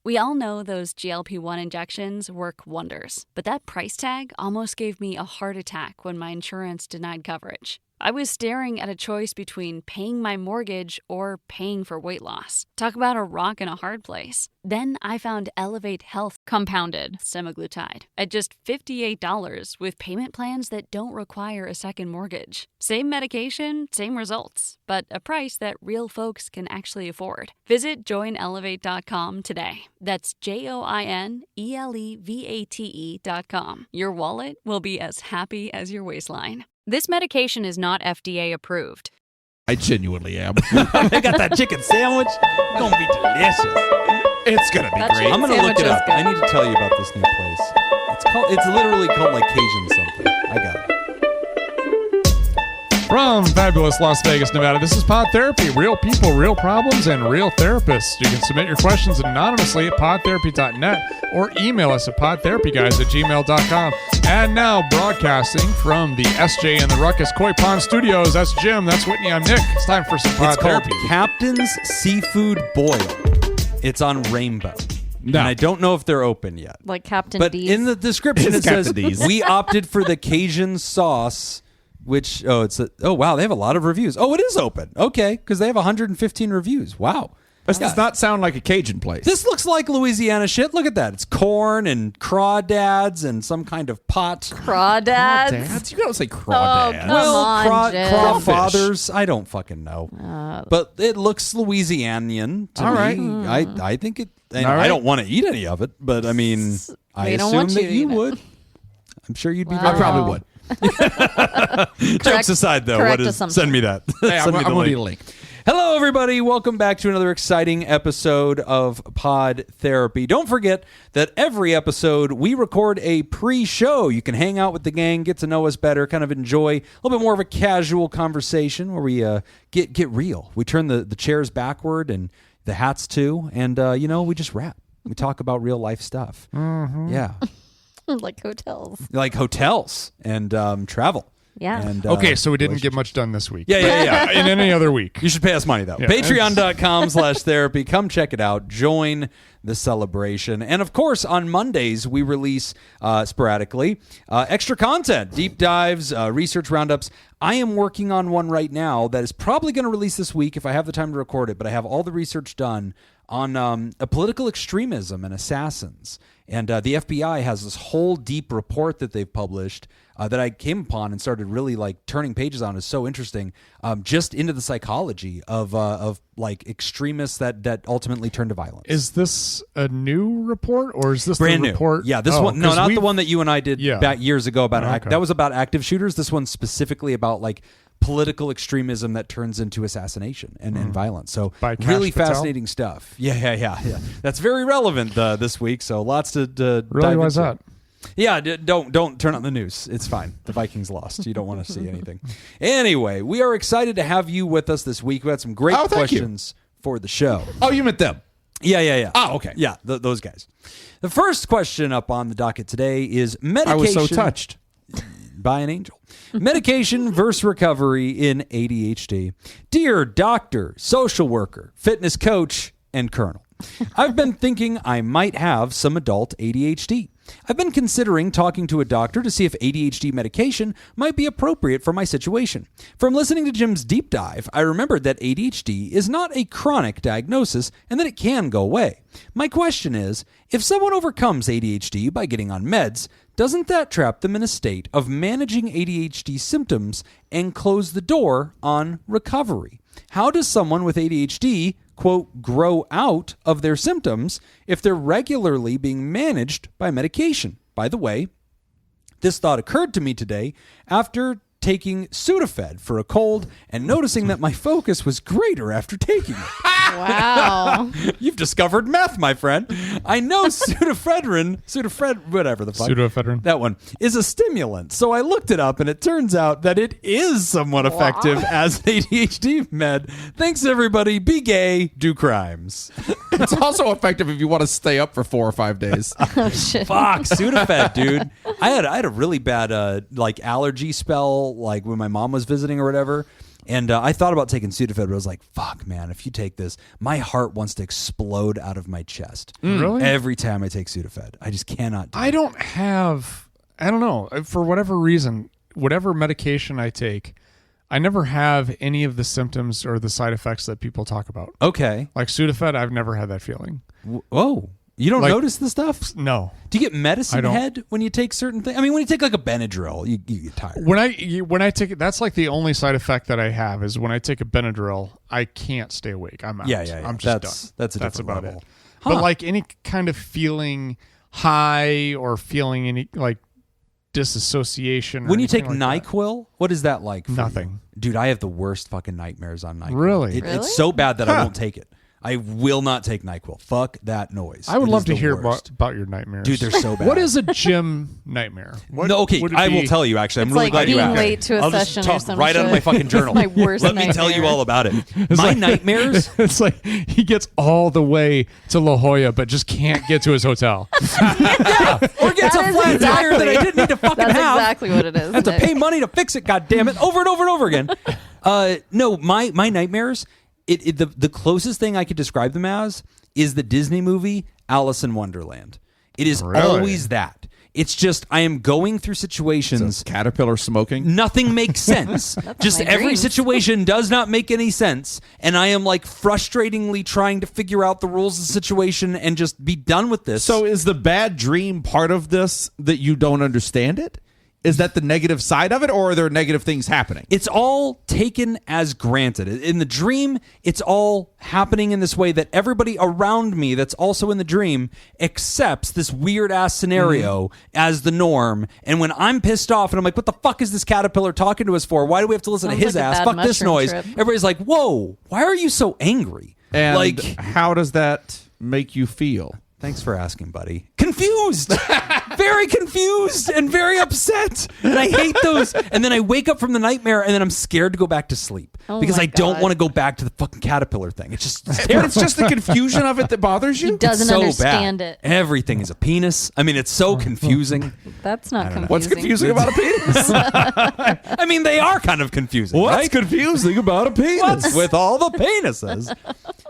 We all know those GLP-1 injections work wonders, but that price tag almost gave me a heart attack when my insurance denied coverage. I was staring at a choice between paying my mortgage or paying for weight loss. Talk about a rock and a hard place. Then I found Elevate Health compounded semaglutide at just $58 with payment plans that don't require a second mortgage. Same medication, same results, but a price that real folks can actually afford. Visit joinelevate.com today. That's JOINELEVATE.com. Your wallet will be as happy as your waistline. This medication is not FDA approved. I genuinely am. They got that chicken sandwich. It's going to be delicious. It's going to be great. I'm going to look it up. I need to tell you about this new place. It's literally called like Cajun something. I got it. From fabulous Las Vegas, Nevada, this is Pod Therapy. Real people, real problems, and real therapists. You can submit your questions anonymously at podtherapy.net or email us at podtherapyguys@gmail.com. And now, broadcasting from the SJ and the Ruckus Koi Pond Studios, that's Jim, that's Whitney, I'm Nick. It's time for some Pod Therapy. It's called Captain's Seafood Boil. It's on Rainbow. No. And I don't know if they're open yet. Like Captain But D's. in the description It's it says, Captain D's. we opted for the Cajun sauce, which, wow, they have a lot of reviews. Oh, it is open. Okay, because they have 115 reviews. Wow. This does not sound like a Cajun place. This looks like Louisiana shit. Look at that. It's corn and crawdads and some kind of pot. Crawdads. Dads? You don't say Oh, crawdads. come on, Jim. Crawfathers. I don't fucking know. But it looks Louisianian to All me. right. I think it. And All right. I don't want to eat any of it, but I mean, I They don't assume want you that to you eat it. would. I'm sure you'd be Wow. very I probably would. Jokes aside, though, correct what is? assumption. Send me that. Hey, Send me the I'm going to link. need a link. Hello, everybody. Welcome back to another exciting episode of Pod Therapy. Don't forget that every episode we record a pre-show. You can hang out with the gang, get to know us better, kind of enjoy a little bit more of a casual conversation where we get real. We turn the chairs backward and the hats too, and we just rap. We talk about real life stuff. Mm-hmm. Yeah, Like hotels. like hotels and travel. Yeah. And, Okay, so we didn't get much done this week. Yeah. In any other week. You should pay us money, though. Yeah. Patreon.com/therapy. Come check it out. Join the celebration. And, of course, on Mondays, we release sporadically extra content, deep dives, research roundups. I am working on one right now that is probably going to release this week if I have the time to record it, but I have all the research done on a political extremism and assassins. And the FBI has this whole deep report that they've published that I came upon and started really like turning pages on. Is so interesting, just into the psychology of like extremists that ultimately turn to violence. Is this a new report or is this Brand the new report? Yeah, this one. No, not the one that you and I did back years ago about Okay. that was about active shooters. This one's specifically about like political extremism that turns into assassination and violence. So By Kash really Patel? fascinating stuff. Yeah. That's very relevant this week. So lots to Really? dive Why's into. that? Yeah, don't turn on the news. It's fine. The Vikings lost. You don't want to see anything. Anyway, we are excited to have you with us this week. We had some great Oh, thank you. questions for the show. Oh, you meant them. Yeah. Oh, okay. Yeah, those guys. The first question up on the docket today is medication. I was so touched. By an angel. Medication versus recovery in ADHD. Dear doctor, social worker, fitness coach, and colonel, I've been thinking I might have some adult ADHD. I've been considering talking to a doctor to see if ADHD medication might be appropriate for my situation. From listening to Jim's deep dive, I remembered that ADHD is not a chronic diagnosis and that it can go away. My question is, if someone overcomes ADHD by getting on meds, doesn't that trap them in a state of managing ADHD symptoms and close the door on recovery? How does someone with ADHD, quote, grow out of their symptoms if they're regularly being managed by medication? By the way, this thought occurred to me today after taking Sudafed for a cold and noticing that my focus was greater after taking it. Wow. You've discovered meth, my friend. I know Sudafedrin, whatever the fuck. Pseudoephedrine. That one is a stimulant. So I looked it up and it turns out that it is somewhat effective as an ADHD med. Thanks everybody. Be gay, do crimes. It's also effective if you want to stay up for 4 or 5 days. Oh, shit. Fuck, Sudafed, dude. I had a really bad like allergy spell like when my mom was visiting or whatever. And I thought about taking Sudafed, but I was like, fuck, man, if you take this, my heart wants to explode out of my chest. Really? Every time I take Sudafed. I just cannot do I it. don't know, for whatever reason, whatever medication I take, I never have any of the symptoms or the side effects that people talk about. Okay. Like Sudafed, I've never had that feeling. Whoa. You don't notice the stuff? No. Do you get medicine I don't. head when you take certain things? I mean, when you take like a Benadryl, you get tired. When I take it, that's like the only side effect that I have is when I take a Benadryl, I can't stay awake. I'm out. Yeah. I'm just done. That's a different about level. it. Huh. But like any kind of feeling high or feeling any like disassociation. Or When you take anything like NyQuil, what is that like? For Nothing. you? Dude, I have the worst fucking nightmares on NyQuil. Really? It's so bad that I won't take it. I will not take NyQuil. Fuck that noise. I would It love is to the hear worst. about your nightmares. Dude, they're so bad. What is a gym nightmare? What No, okay, would it I will be? tell you, actually. I'm It's really like glad you being asked. late to a I'll session just or talk some right out of shit. my fucking journal. My worst Let me tell you nightmare. all about it. My nightmares... It's like he gets all the way to La Jolla, but just can't get to his hotel. Or gets That a is flat tire that I exactly- didn't need to fucking That's have. exactly what it is. I have to Nick. pay money to fix it, goddammit, over and over and over again. No, my nightmares, the closest thing I could describe them as is the Disney movie Alice in Wonderland. It is Really? always that. It's just I am going through situations. Caterpillar smoking. Nothing makes sense. Just my every dreams. situation does not make any sense. And I am like frustratingly trying to figure out the rules of the situation and just be done with this. So is the bad dream part of this that you don't understand it? Is that the negative side of it, or are there negative things happening? it's all taken as granted. In the dream, it's all happening in this way that everybody around me that's also in the dream accepts this weird ass scenario as the norm. And when I'm pissed off and I'm like, what the fuck is this caterpillar talking to us for? Why do we have to listen Sounds to his like a ass? bad Fuck this mushroom noise. trip. Everybody's like, whoa, why are you so angry? And like, how does that make you feel? thanks for asking, buddy. Confused. Very confused and very upset. And I hate those. And then I wake up from the nightmare and then I'm scared to go back to sleep Oh because my I don't God. want to go back to the fucking caterpillar thing. It's just it's But terrible. it's just the confusion of it that bothers you? He doesn't so understand bad. it. Everything is a penis. I mean, it's so confusing. That's not confusing. What's confusing about a penis? I mean, they are kind of confusing, What's right? confusing about a penis? What's with all the penises?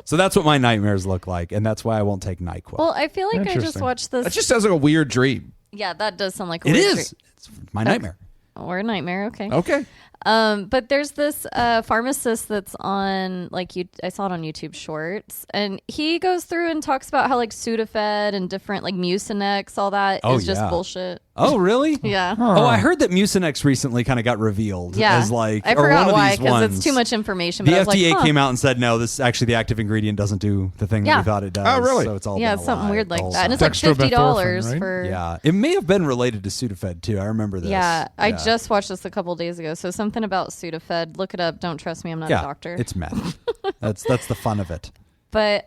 So that's what my nightmares look like, and that's why I won't take NyQuil. Well, I feel like I just Interesting. watched this. That just sounds like a weird dream. Yeah, that does sound like a it weird is. It's my nightmare. or a nightmare. Okay. Okay. But there's this pharmacist that's on I saw it on YouTube Shorts, and he goes through and talks about how like Sudafed and different like Mucinex, all that Oh, is just yeah. bullshit. Oh, really? Yeah. Oh, I heard that Mucinex recently kind of got revealed Yeah. as like, I or forgot one of why these because ones. it's too much information. The But I was FDA like, huh. came out and said, no, this actually the active ingredient doesn't do the thing that Yeah. we thought it does. Oh, really? So it's all Yeah, been it's a something lie weird the like whole that, and it's time. like $50 Dextromethorphan, right? for. Yeah, it may have been related to Sudafed too. I remember this. Yeah, I just watched this a couple days ago. So something about Sudafed. Look it up. Don't trust me. I'm not a doctor. It's meth. that's the fun of it. But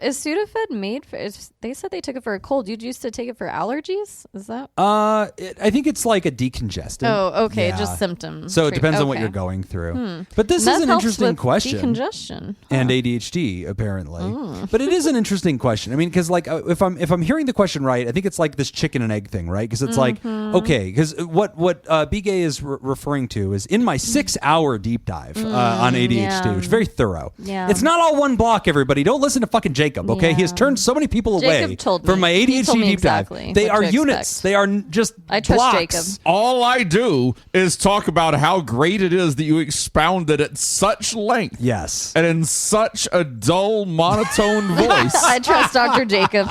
is Sudafed made for? They said they took it for a cold. You used to take it for allergies. Is that? I think it's like a decongestant. Oh, okay. Yeah. Just symptoms. So it depends on what Okay. you're going through. But this Meth is an helps interesting with question. Decongestion. And ADHD apparently, but it is an interesting question. I mean, because like if I'm hearing the question right, I think it's like this chicken and egg thing, right? Because it's like okay, because what B-Gay is referring to is in my 6-hour deep dive on ADHD, yeah. which is very thorough. Yeah. It's not all one block, everybody. Don't listen to fucking Jacob. Okay, he has Yeah. turned so many people Jacob away told from me. my He ADHD told me deep exactly dive. They what are to units. expect. They are just I trust blocks. Jacob. All I do is talk about how great it is that you expounded at such length Yes. and in such a dull, monotone voice. I trust Dr. Jacob.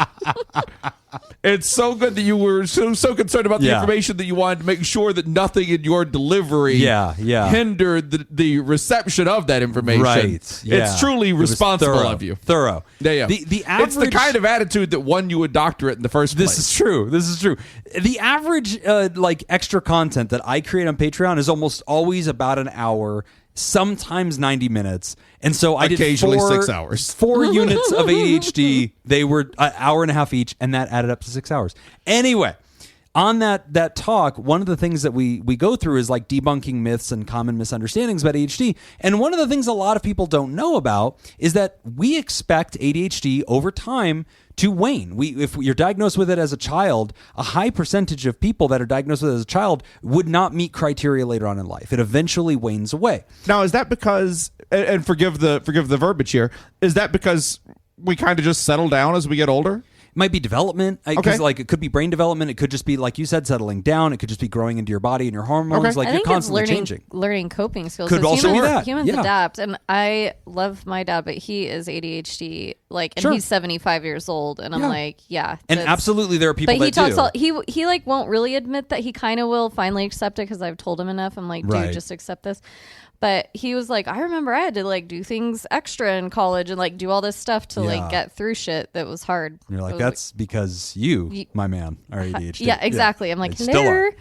It's so good that you were so concerned about the Yeah. information that you wanted to make sure that nothing in your delivery Yeah. hindered the reception of that information. Right. Yeah. It's truly It was responsible thorough. of you. Thorough. Yeah. The average. It's the kind of attitude that won you a doctorate in the first place. This is true. This is true. The average like extra content that I create on Patreon is almost always about an hour, sometimes 90 minutes. And so I did Occasionally 6 hours. 4 units of ADHD. They were an hour and a half each, and that added up to 6 hours. Anyway, on that talk, one of the things that we go through is like debunking myths and common misunderstandings about ADHD. And one of the things a lot of people don't know about is that we expect ADHD over time to wane. If you're diagnosed with it as a child, a high percentage of people that are diagnosed with it as a child would not meet criteria later on in life. It eventually wanes away. Now, is that because, and forgive the verbiage here, is that because we kind of just settle down as we get older? It might be development, because it could be brain development. It could just be, like you said, settling down. It could just be growing into your body and your hormones. Okay. Like I you're think constantly it's changing. learning coping skills. Could also be that. Humans Yeah. adapt, and I love my dad, but he is ADHD. And Sure. he's 75 years old, and I'm And that's- absolutely, there are people But he that talks do. he like won't really admit that. He kind of will finally accept it because I've told him enough. I'm like, dude, Right. just accept this. But he was like, I remember I had to like do things extra in college and like do all this stuff to Yeah. like get through shit that was hard. And you're like, It was that's because you, my man, are ADHD. yeah, exactly. I'm like, They still are. later.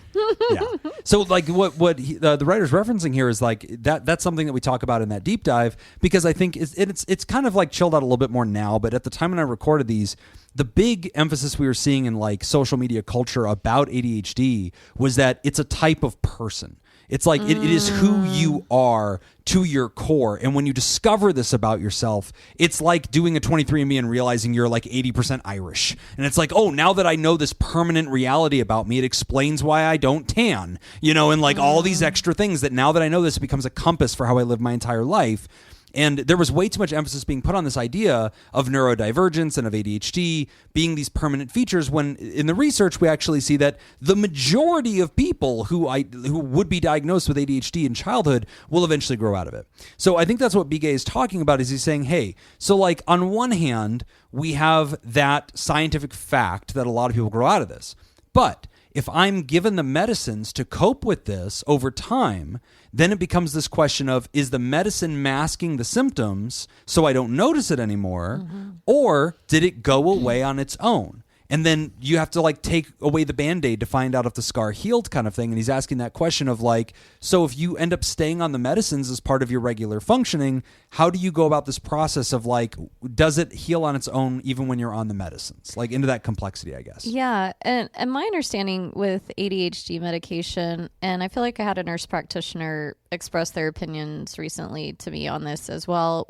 Yeah. So like what the writer's referencing here is like that's something that we talk about in that deep dive, because I think it's kind of like chilled out a little bit more now, but at the time when I recorded these, the big emphasis we were seeing in like social media culture about ADHD was that it's a type of person. It's like it is who you are to your core. And when you discover this about yourself, it's like doing a 23andMe and realizing you're like 80% Irish. And it's like, oh, now that I know this permanent reality about me, it explains why I don't tan, and like all these extra things that now that I know this, it becomes a compass for how I live my entire life. And there was way too much emphasis being put on this idea of neurodivergence and of ADHD being these permanent features, when in the research we actually see that the majority of people who would be diagnosed with ADHD in childhood will eventually grow out of it. So I think that's what Bigay is talking about, is he's saying, hey, so like on one hand, we have that scientific fact that a lot of people grow out of this. But if I'm given the medicines to cope with this over time, then it becomes this question of, is the medicine masking the symptoms so I don't notice it anymore? Or did it go away on its own? And then you have to like take away the Band-Aid to find out if the scar healed, kind of thing. And he's asking that question of like, so if you end up staying on the medicines as part of your regular functioning, how do you go about this process of like, does it heal on its own even when you're on the medicines? Like into that complexity, I guess. Yeah. And my understanding with ADHD medication, and I feel like I had a nurse practitioner express their opinions recently to me on this as well,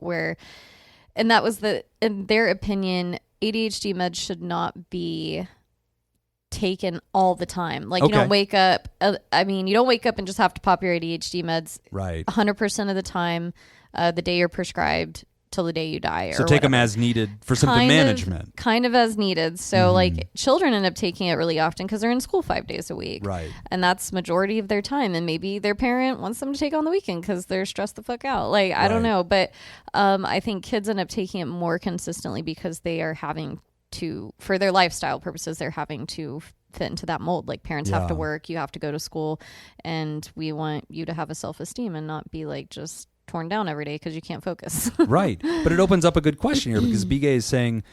and that was in their opinion, ADHD meds should not be taken all the time. Like you don't wake up. You don't wake up and just have to pop your ADHD meds. Right. 100% of the time, the day you're prescribed till the day you die. So take them as needed for symptom management. Kind of as needed. So like children end up taking it really often because they're in school 5 days a week. Right. And that's majority of their time. And maybe their parent wants them to take on the weekend because they're stressed the fuck out. Like, I don't know. But I think kids end up taking it more consistently because they are having to, for their lifestyle purposes, they're having to fit into that mold. Like parents have to work, you have to go to school, and we want you to have a self-esteem and not be like just torn down every day because you can't focus. Right. But it opens up a good question here, because Bigay is saying,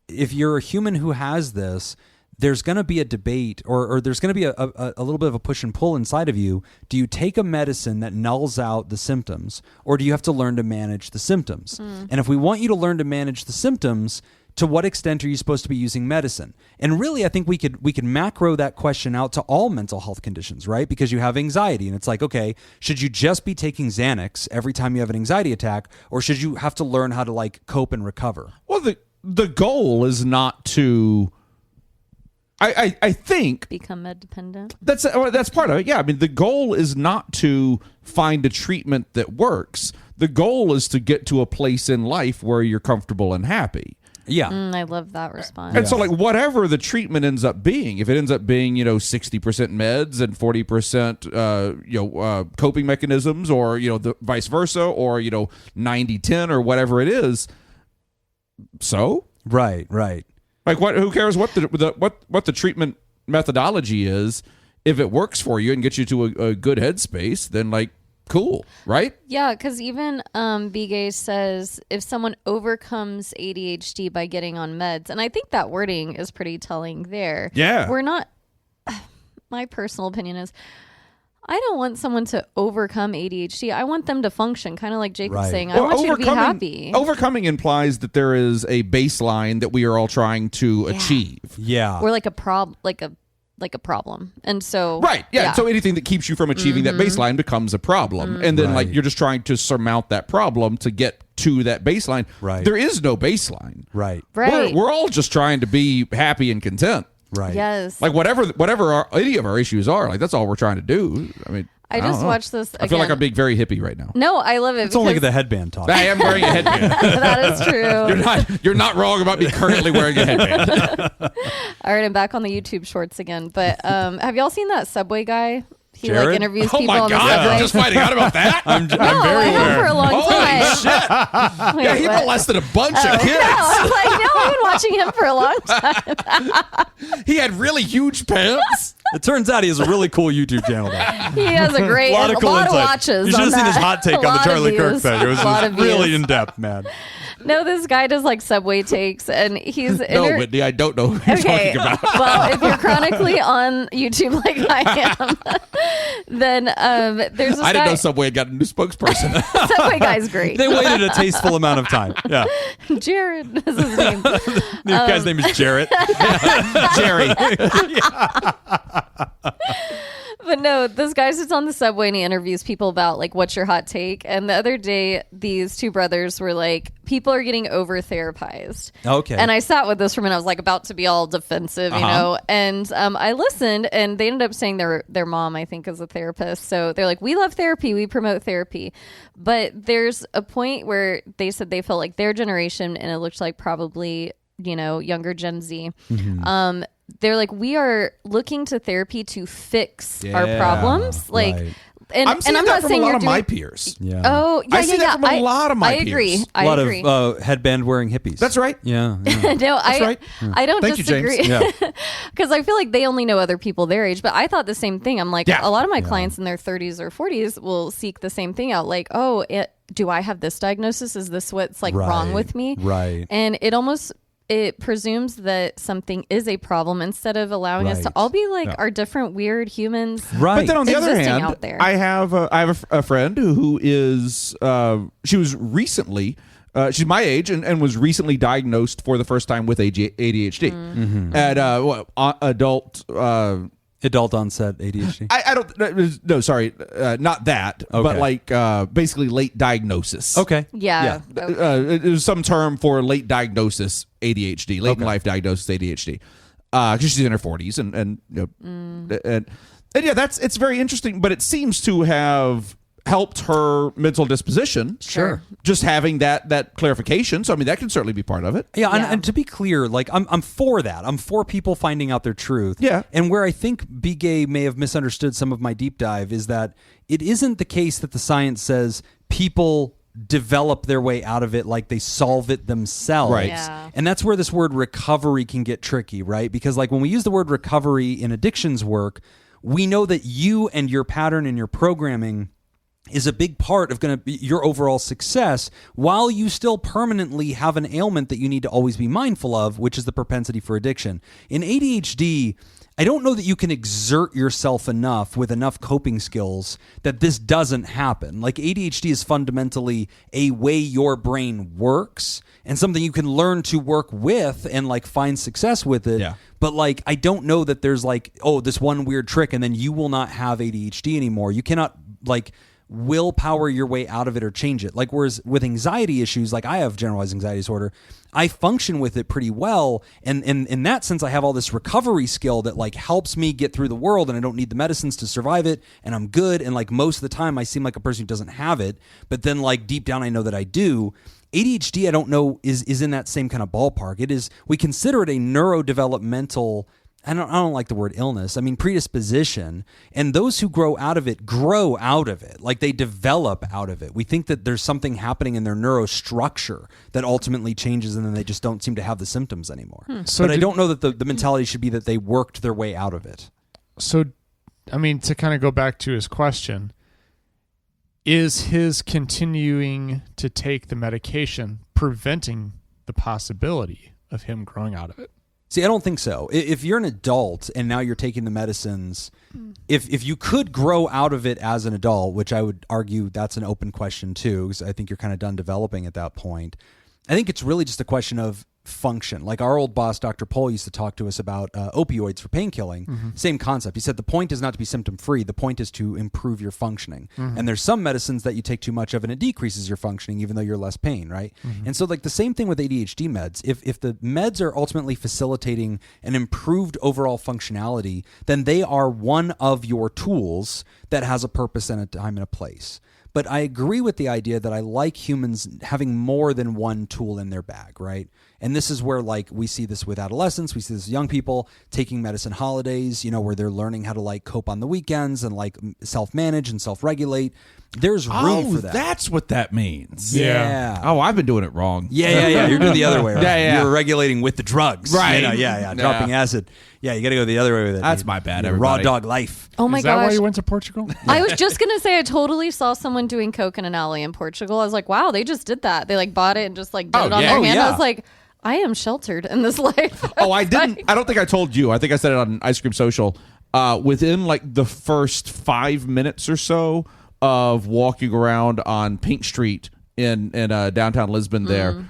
if you're a human who has this, there's going to be a debate, or there's going to be a little bit of a push and pull inside of you. Do you take a medicine that nulls out the symptoms, or do you have to learn to manage the symptoms? And if we want you to learn to manage the symptoms, to what extent are you supposed to be using medicine? And really, I think we could macro that question out to all mental health conditions, right? Because you have anxiety, and it's like, okay, should you just be taking Xanax every time you have an anxiety attack, or should you have to learn how to like cope and recover? Well, the goal is not to. I think Become med dependent. that's part of it. Yeah, I mean, the goal is not to find a treatment that works. The goal is to get to a place in life where you're comfortable and happy. Yeah. I love that response. And so, like, whatever the treatment ends up being, if it ends up being, 60% meds and 40%, coping mechanisms, or, the vice versa, or, 90-10 or whatever it is. So? Right. Like, who cares what the treatment methodology is? If it works for you and gets you to a good headspace, then, like, cool, right? Yeah, because even Bigay says if someone overcomes ADHD by getting on meds, and I think that wording is pretty telling there. Yeah. We're not, my personal opinion is, I don't want someone to overcome ADHD. I want them to function, kind of like Jacob's saying. I want you to be happy. Overcoming implies that there is a baseline that we are all trying to achieve. Yeah. Or like a problem, like a like a problem. And so Right. Yeah. So anything that keeps you from achieving that baseline becomes a problem. And then like you're just trying to surmount that problem to get to that baseline. Right. There is no baseline. Right. We're all just trying to be happy and content. Right. Yes. Like whatever any of our issues are, like that's all we're trying to do. I mean, I don't just know. watched this again. I feel like I'm being very hippie right now. No, I love it. It's only because the headband talk. I am wearing a headband. that is true. You're not wrong about me currently wearing a headband. All right, I'm back on the YouTube shorts again. But have y'all seen that Subway guy? He Jared? like interviews Oh people my on the God, subway. you're just finding out about that? I'm no, very I have aware. for a long time. Holy shit. Wait, Yeah, he what? molested a bunch of No, kids. I was like, no, I've been watching him for a long time. He had really huge pants. It turns out he has a really cool YouTube channel. Though. He has a great, A lot of cool of insight. watches. You should on have seen his that. hot take A on the lot of Charlie Kirk views. thing. It was A lot of really views. in depth, man. No, this guy does like Subway takes, and he's No, Whitney, I don't know who you're okay. talking about. Well, if you're chronically on YouTube like I am, then there's this I didn't guy. know Subway had got a new spokesperson. Subway guy's great. They waited a tasteful amount of time. Yeah. Jared is his name. The guy's name is Jarrett. Jerry. But no, this guy sits on the subway and he interviews people about like, what's your hot take? And the other day, these two brothers were like, people are getting over therapized. Okay. And I sat with this for a minute. I was like about to be all defensive, you know. And I listened, and they ended up saying their mom, I think, is a therapist. So they're like, we love therapy, we promote therapy. But there's a point where they said they felt like their generation, and it looked like probably, you know, younger Gen Z. They're like, we are looking to therapy to fix our problems. Like, right. and I'm seeing I'm that not from saying a lot you're of my doing. peers. Yeah. Oh, yeah, I see yeah, that yeah. from a lot of my I agree. peers. I A lot agree. of headband wearing hippies. That's right. Yeah. No, right. I don't Thank you, James. disagree. Yeah. Because I feel like they only know other people their age. But I thought the same thing. I'm like, Yeah. a lot of my clients in their 30s or 40s will seek the same thing out. Like, oh, do I have this diagnosis? Is this what's like wrong Right. with me? Right. And it presumes that something is a problem instead of allowing us to Right. all be like our different weird humans. Right. But then on the other existing hand, out there. I have a friend who is she was recently she's my age and was recently diagnosed for the first time with ADHD at adult. Adult onset ADHD. I don't no sorry not that but Okay. like basically late diagnosis. Okay. Yeah. It was some term for late diagnosis ADHD, late in Okay. life diagnosis ADHD, because she's in her 40s and you know, and yeah, it's very interesting, but it seems to have helped her mental disposition. Sure. Just having that clarification. So I mean, that can certainly be part of it. Yeah, Yeah. And to be clear, like I'm for that. I'm for people finding out their truth. Yeah. And where I think Be Gay may have misunderstood some of my deep dive is that it isn't the case that the science says people develop their way out of it like they solve it themselves. Right. Yeah. And that's where this word recovery can get tricky, right? Because like when we use the word recovery in addictions work, we know that you and your pattern and your programming is a big part of going to be your overall success, while you still permanently have an ailment that you need to always be mindful of, which is the propensity for addiction. In ADHD, I don't know that you can exert yourself enough with enough coping skills that this doesn't happen. Like ADHD is fundamentally a way your brain works and something you can learn to work with and like find success with it. Yeah. But like, I don't know that there's like, oh, this one weird trick and then you will not have ADHD anymore. You cannot like willpower your way out of it or change it. Like, whereas with anxiety issues, like I have generalized anxiety disorder, I function with it pretty well. And in that sense, I have all this recovery skill that like helps me get through the world and I don't need the medicines to survive it. And I'm good. And like most of the time I seem like a person who doesn't have it, but then like deep down, I know that I do. ADHD, I don't know, is in that same kind of ballpark. It is, we consider it a neurodevelopmental, I don't like the word illness. I mean, predisposition. And those who grow out of it. Like they develop out of it. We think that there's something happening in their neurostructure that ultimately changes and then they just don't seem to have the symptoms anymore. So but I don't know that the mentality should be that they worked their way out of it. So, I mean, to kind of go back to his question, is his continuing to take the medication preventing the possibility of him growing out of it? See, I don't think so. If you're an adult and now you're taking the medicines, if you could grow out of it as an adult, which I would argue that's an open question too, because I think you're kind of done developing at that point. I think it's really just a question of function. Like our old boss, Dr. Pohl, used to talk to us about opioids for pain killing. Same concept. He said the point is not to be symptom free. The point is to improve your functioning. And there's some medicines that you take too much of and it decreases your functioning, even though you're less pain, right? And so like the same thing with ADHD meds. If the meds are ultimately facilitating an improved overall functionality, then they are one of your tools that has a purpose and a time and a place. But I agree with the idea that I like humans having more than one tool in their bag, right? And this is where, like, we see this with adolescents, we see this with young people taking medicine holidays, you know, where they're learning how to, like, cope on the weekends and, like, self-manage and self-regulate. There's room for that. That's what that means. Yeah. Oh, I've been doing it wrong. Yeah. You're doing the other way, right? Yeah. You're regulating with the drugs. Right. You know, yeah. Dropping acid. Yeah, you got to go the other way with it. That's my bad, Raw everybody. dog life. Oh my Is that why gosh. you went to Portugal? I was just going to say, I totally saw someone doing coke in an alley in Portugal. I was like, wow, they just did that. They like bought it and just like did it on yeah. their Oh, hand. yeah. I was like, I am sheltered in this life. Oh, I didn't. I don't think I told you. I think I said it on Ice Cream Social. Within like the first 5 minutes or so of walking around on Pink Street in downtown Lisbon, there,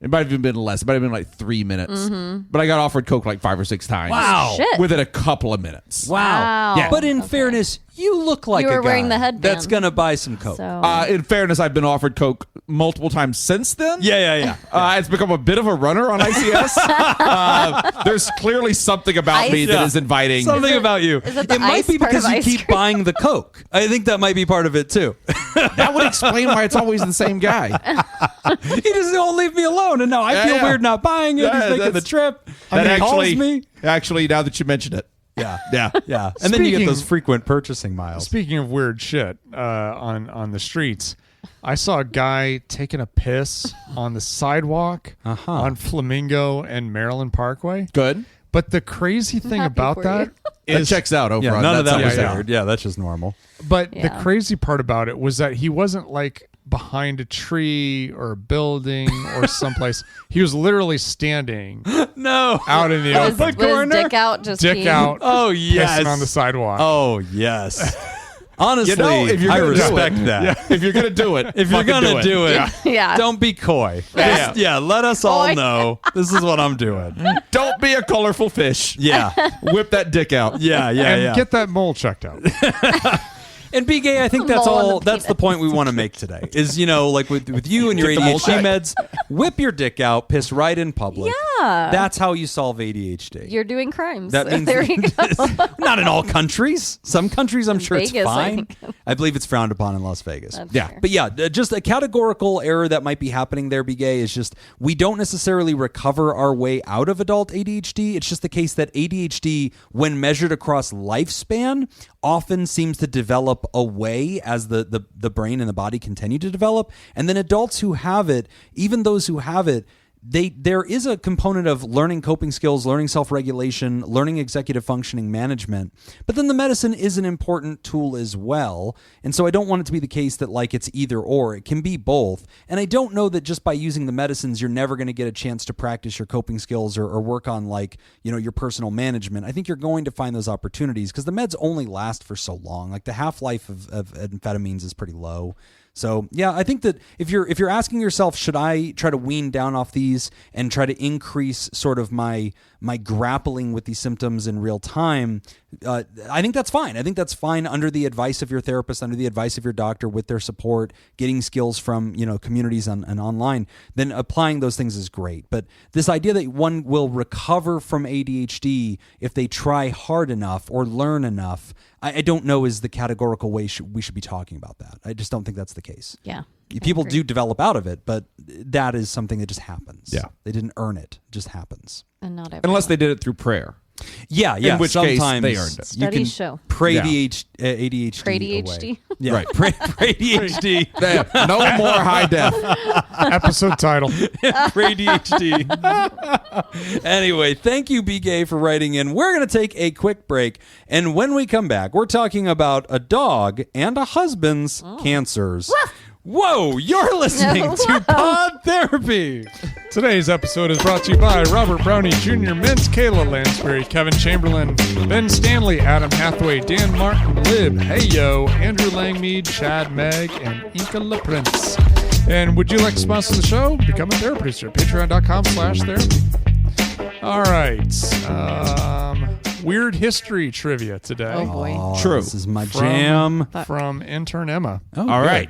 it might have even been less. It might have been like 3 minutes. But I got offered coke like 5 or 6 times. Wow. Shit. Within a couple of minutes. Wow. Yeah. But in fairness, you look like You were a guy wearing the headband. that's going to buy some coke. So In fairness, I've been offered coke multiple times since then. Yeah. It's become a bit of a runner on ICS. There's clearly something about me that is inviting. Something about you. is it the It might ice be part because of you ice keep cream? buying the coke. I think that might be part of it too. That would explain why it's always the same guy. He just won't leave me alone, and now I feel Yeah. weird not buying it. Yeah, He's making the that's- trip. That He calls actually, me. actually, now that you mention it, Yeah. yeah. And then you get Speaking- those frequent purchasing miles. Speaking of weird shit on the streets, I saw a guy taking a piss on the sidewalk on Flamingo and Maryland Parkway. Good. But the crazy thing happy about for that you. It is checks out over Yeah, on none of that side. was yeah. weird. Yeah, that's just normal. But the Yeah. crazy part about it was that he wasn't like behind a tree or a building or someplace. He was literally standing No. out in the was, open, was Dick out just dick peeing? out, Oh, yes. pissing on the sidewalk. Oh, yes. Honestly, You know, if you're I gonna do respect it, that. If you're gonna do it, If you're fucking going to do it, Yeah. don't be coy. Yeah. Just, let us all Coy. know this is what I'm doing. don't be a colorful fish. Yeah. Whip that dick out. and get that mole checked out. And B Gay, I think that's Mole on all. the That's the penis. point we want to make today. Is like with you and your Get the mole ADHD checked. meds, whip your dick out, piss right in public. Yeah. That's how you solve ADHD. You're doing crimes. That means there you go. not in all countries. Some countries, I'm sure Vegas, it's I fine. think. I believe it's frowned upon in Las Vegas. That's Yeah. fair. But yeah, just a categorical error that might be happening there, B Gay, is just we don't necessarily recover our way out of adult ADHD. It's just the case that ADHD, when measured across lifespan, often seems to develop away as the brain and the body continue to develop. And then adults who have it, even those who have it, there is a component of learning coping skills, learning self-regulation, learning executive functioning management. But then the medicine is an important tool as well. And so I don't want it to be the case that like it's either or. It can be both. And I don't know that just by using the medicines, you're never going to get a chance to practice your coping skills or work on like, your personal management. I think you're going to find those opportunities because the meds only last for so long. Like the half-life of amphetamines is pretty low. So yeah, I think that if you're asking yourself, should I try to wean down off these and try to increase sort of my grappling with these symptoms in real time, I think that's fine. I think that's fine under the advice of your therapist, under the advice of your doctor, with their support, getting skills from communities and online. Then applying those things is great. But this idea that one will recover from ADHD if they try hard enough or learn enough, I don't know is the categorical way we should be talking about that. I just don't think that's the case. Yeah. People do develop out of it, but that is something that just happens. Yeah. They didn't earn it. It just happens. And not everyone. Unless they did it through prayer. Yeah. In which case sometimes they earned it. You can Studies show. pray Yeah. ADHD Pray away. ADHD. Yeah. Right. Pray ADHD. Yeah, no more high def. Episode title. Pray ADHD. Anyway, thank you, B Gay, for writing in. We're going to take a quick break. And when we come back, we're talking about a dog and a husband's cancers. Whoa, you're listening to Pod Therapy. Today's episode is brought to you by Robert Brownie Jr., Men's Kayla Lansbury, Kevin Chamberlain, Ben Stanley, Adam Hathaway, Dan Martin, Lib, Hey Yo, Andrew Langmead, Chad Meg, and Inca LaPrince. And would you like to sponsor the show? Become a therapy producer at patreon.com/therapy. All right. Weird history trivia today. Oh boy. True. This is my jam. From intern Emma. Oh, All good. right.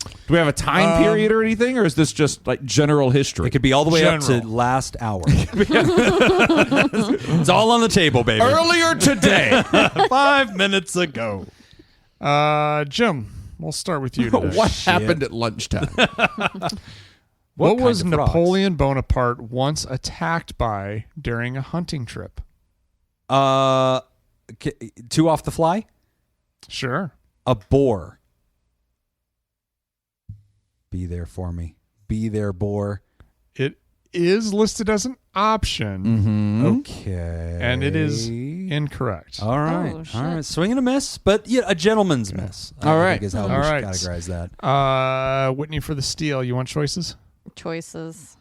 Do we have a time period or anything, or is this just like general history? It could be all the way up to General. last hour. It's all on the table, baby. Earlier today. 5 minutes ago. Jim, we'll start with you today. What happened at lunchtime? What kind was of frogs? Napoleon Bonaparte once attacked by during a hunting trip? Two off the fly? Sure. A boar. Be there for me. Be there, boar. It is listed as an option, Mm-hmm. Okay. and it is incorrect. All right. Oh, shit. All right. Swing and a miss, but yeah, a gentleman's miss. All I right. think is how All we should right. categorize that. Whitney, for the steal, you want choices? Choices.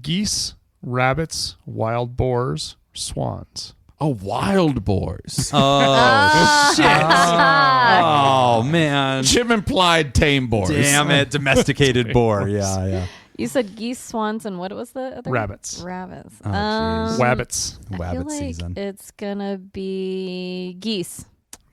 Geese, rabbits, wild boars, swans. Oh, wild boars. Oh, shit. Ah. Oh, man. Jim implied tame boars. Damn it. Domesticated boar. Yeah, yeah. You said geese, swans, and what was the other? Rabbits. Rabbits. Oh, jeez. Wabbits. I feel Wabbit like season. it's gonna be geese.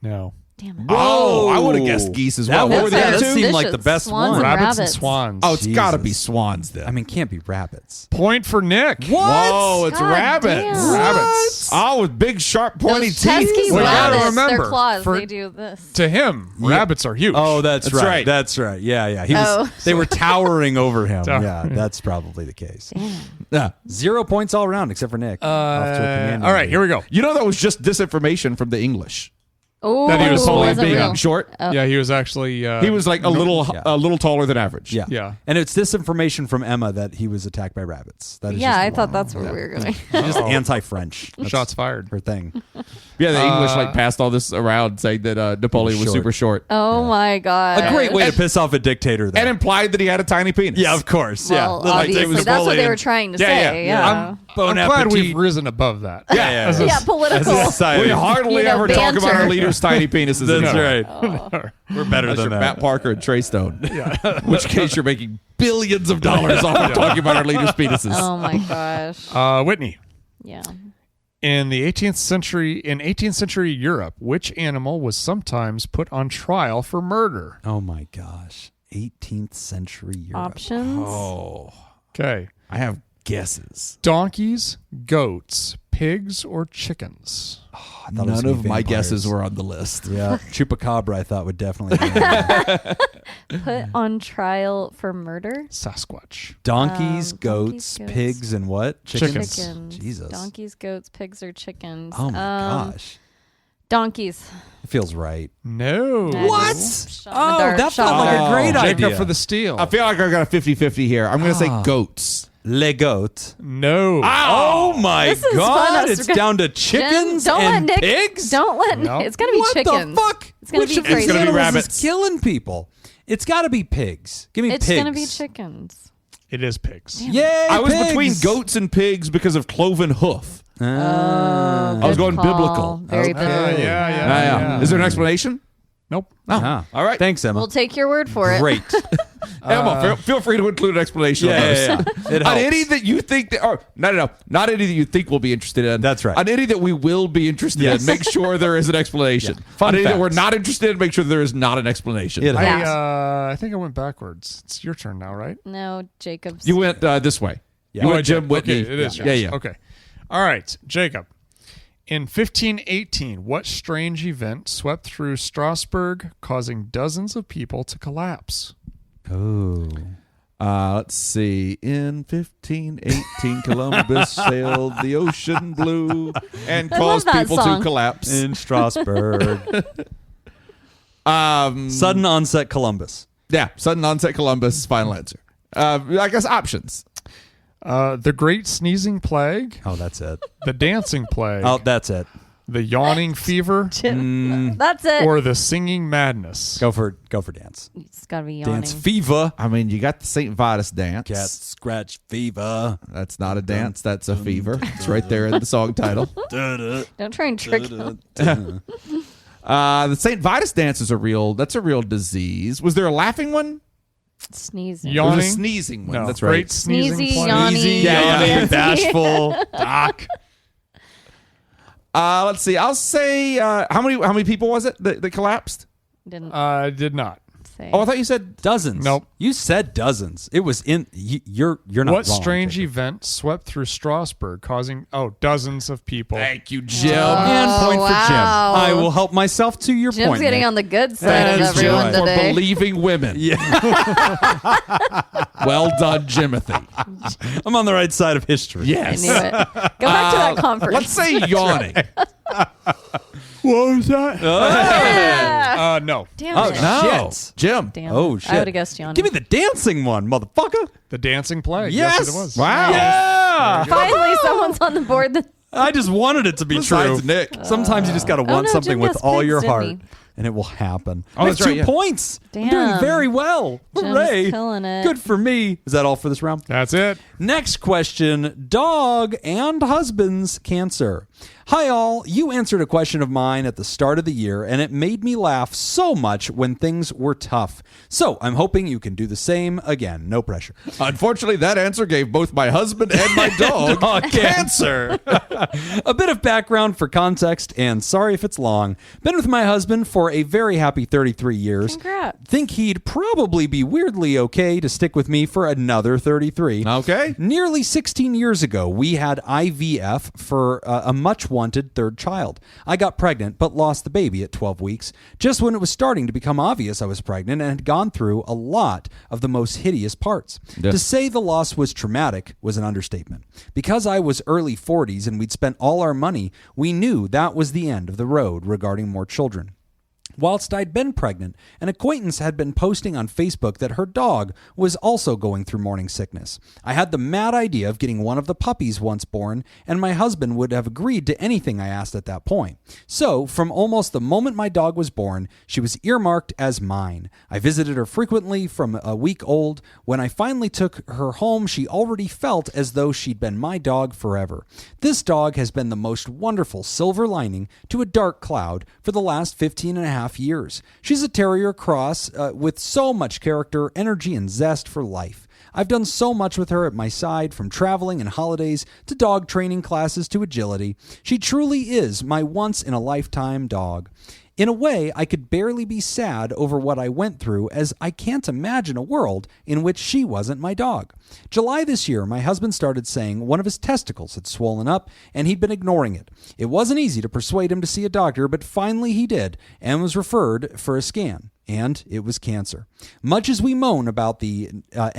No. Damn it. Oh, I would have guessed geese as well. That What was- were the that other does two? seem like the best Swans one. and Rabbits and rabbits. swans. Oh, it's got to be Jesus. swans then. I mean, can't be rabbits. Point for Nick. Whoa, it's God rabbits. damn. Rabbits. Oh, with big, sharp, pointy Those teeth. pesky Well, you gotta rabbits, remember, their claws, for- they do this. To him, rabbits are huge. Oh, that's That's right. right. That's right. Yeah, yeah. He was. They were towering over him. Yeah, that's probably the case. Yeah. 0 points all around, except for Nick. Off to a commanding all right, lead. here we go. You know that was just disinformation from the English. Oh, That he was totally wasn't being real. short. Yeah, he was actually. He was like a little taller than average. Yeah. Yeah. And it's this information from Emma that he was attacked by rabbits. That is Yeah, I just, thought that's where we were going. she's just anti-French. That's Shots fired. her thing. Yeah, the English like passed all this around saying that Napoleon was Short. super short Oh my god! A great way to piss off a dictator, though. and implied that he had a tiny penis. yeah, of course. Well, yeah. obviously, that's what they were trying to say. Yeah, I'm glad we've risen above that. Yeah, As a- yeah, political. We hardly You know, ever talk about our banter. leaders' tiny penises. That's anymore. right. We're better Unless than you're that. Matt Parker and Trey Stone. In which case you're making billions of dollars off of talking about our leaders' penises. Oh my gosh! Whitney. Yeah. In 18th century Europe, which animal was sometimes put on trial for murder? Oh my gosh. 18th century Europe. Options. Oh, Okay. I have guesses. Donkeys, goats, pigs, or chickens? I thought it was None gonna of be my vampires. guesses were on the list. Yeah, chupacabra I thought would definitely be there. Put on trial for murder. Sasquatch. Donkeys, Donkeys, goats, goats. pigs, and what? Chickens. Jesus. Donkeys, goats, pigs, or chickens. Oh my gosh. Donkeys. It feels right. No. What? Shot in the Oh, dark, that shot felt in the like a dark. great Jacob idea. for the steal. I feel like I got a 50-50 here. I'm going to say goats. Le goat. No. Oh my This is god! fun. It's down to chickens Don't and let Nick. pigs. Don't let. No. It's gonna be What chickens. the fuck? It's gonna Which be of these crazy. gonna be animals rabbits. is killing people? It's got to be pigs. Give me It's pigs. gonna be chickens. It is pigs. Yay! I was pigs. between goats and pigs because of cloven hoof. Ah. I was going Good call. biblical. Very Okay. biblical. Yeah. Is there an explanation? Nope. Ah. All right. Thanks, Emma. We'll take your word for it. Great. Emma, feel free to include an explanation on those. Yeah. It On helps. any that you think that, or no, not any that you think we'll be interested in. That's right. On any that we will be interested Yes. in, make sure there is an explanation. Yeah. Fun On any that facts. we're not interested in, make sure there is not an explanation. It Yeah. I think I went backwards. It's your turn now, right? No, Jacob's. You went this way. Yeah. You Oh, I went Jim did. Whitney. Okay, it is Yeah, yours. yeah. Okay. All right, Jacob. In 1518, what strange event swept through Strasbourg, causing dozens of people to collapse? Oh. Let's see. In 1518, Columbus sailed the ocean blue and I caused love that people song. to collapse. In Strasbourg. Sudden onset Columbus. Yeah, sudden onset Columbus. Final answer. I guess options. The Great Sneezing Plague, Oh, that's it. the Dancing Plague, Oh, that's it. the Yawning Fever, That's it. or the Singing Madness? Go for dance. It's gotta be yawning. Dance fever. I mean, you got the St. Vitus dance. Cat scratch fever. That's not a dance. That's a fever. It's right there in the song title. Don't try and trick them. The St. Vitus dance is that's a real disease. Was there a laughing one? Sneezing. It was Yawning. a sneezing one. No, That's great right. sneezing Sneezy, play. yawning. Easy, Yeah, yawning, bashful. Doc. Let's see. I'll say how many people was it that collapsed? Didn't Did not. say. Oh, I thought you said Dozens. Nope. You said dozens. It was in. You're not What wrong, strange Jacob. event swept through Strasbourg, causing dozens of people? Thank you, Jim. And point for Jim. wow. I will help myself to your Jim's point. getting Nick. on the good side of That's everyone right. For today. believing women. Yeah, Well done, Jimothy. I'm on the right side of history. I Yes. knew it. Go back to that conference. Let's say yawning. What was that? No. Damn Oh, it. No, Shit. Jim. Damn. Oh, shit. I would have guessed yawning. Give me the dancing one, motherfucker. The dancing plague. Yes. Yes, it was. Wow. Yeah. Finally, someone's on the board. That, I just wanted it to be Besides true. Nick. Sometimes you just got to want no, something Jim with guessed all pigs, your didn't heart, he? and it will happen. Oh, That's that's right, 2 yeah. points. I'm doing Damn. very well. Jim's Hooray. killing it. Good for me. Is that all for this round? That's it. Next question. Dog and husband's cancer. Hi, all. You answered a question of mine at the start of the year, and it made me laugh so much when things were tough. So I'm hoping you can do the same again. No pressure. Unfortunately, that answer gave both my husband and my dog, cancer. A bit of background for context, and sorry if it's long. Been with my husband for a very happy 33 years. Congrats. Think he'd probably be weirdly okay to stick with me for another 33. Okay. Nearly 16 years ago, we had IVF for a much-wanted third child. I got pregnant, but lost the baby at 12 weeks, just when it was starting to become obvious I was pregnant and had gone through a lot of the most hideous parts. Yeah. To say the loss was traumatic was an understatement. Because I was early 40s and we'd spent all our money, we knew that was the end of the road regarding more children. Whilst I'd been pregnant, an acquaintance had been posting on Facebook that her dog was also going through morning sickness. I had the mad idea of getting one of the puppies once born, and my husband would have agreed to anything I asked at that point. So, from almost the moment my dog was born, she was earmarked as mine. I visited her frequently from a week old. When I finally took her home, she already felt as though she'd been my dog forever. This dog has been the most wonderful silver lining to a dark cloud for the last 15 and a half years. She's a terrier cross with so much character, energy, and zest for life. I've done so much with her at my side, from traveling and holidays to dog training classes to agility. She truly is my once-in-a-lifetime dog. In a way, I could barely be sad over what I went through, as I can't imagine a world in which she wasn't my dog. July this year, my husband started saying one of his testicles had swollen up and he'd been ignoring it. It wasn't easy to persuade him to see a doctor, but finally he did and was referred for a scan. And it was cancer. Much as we moan about the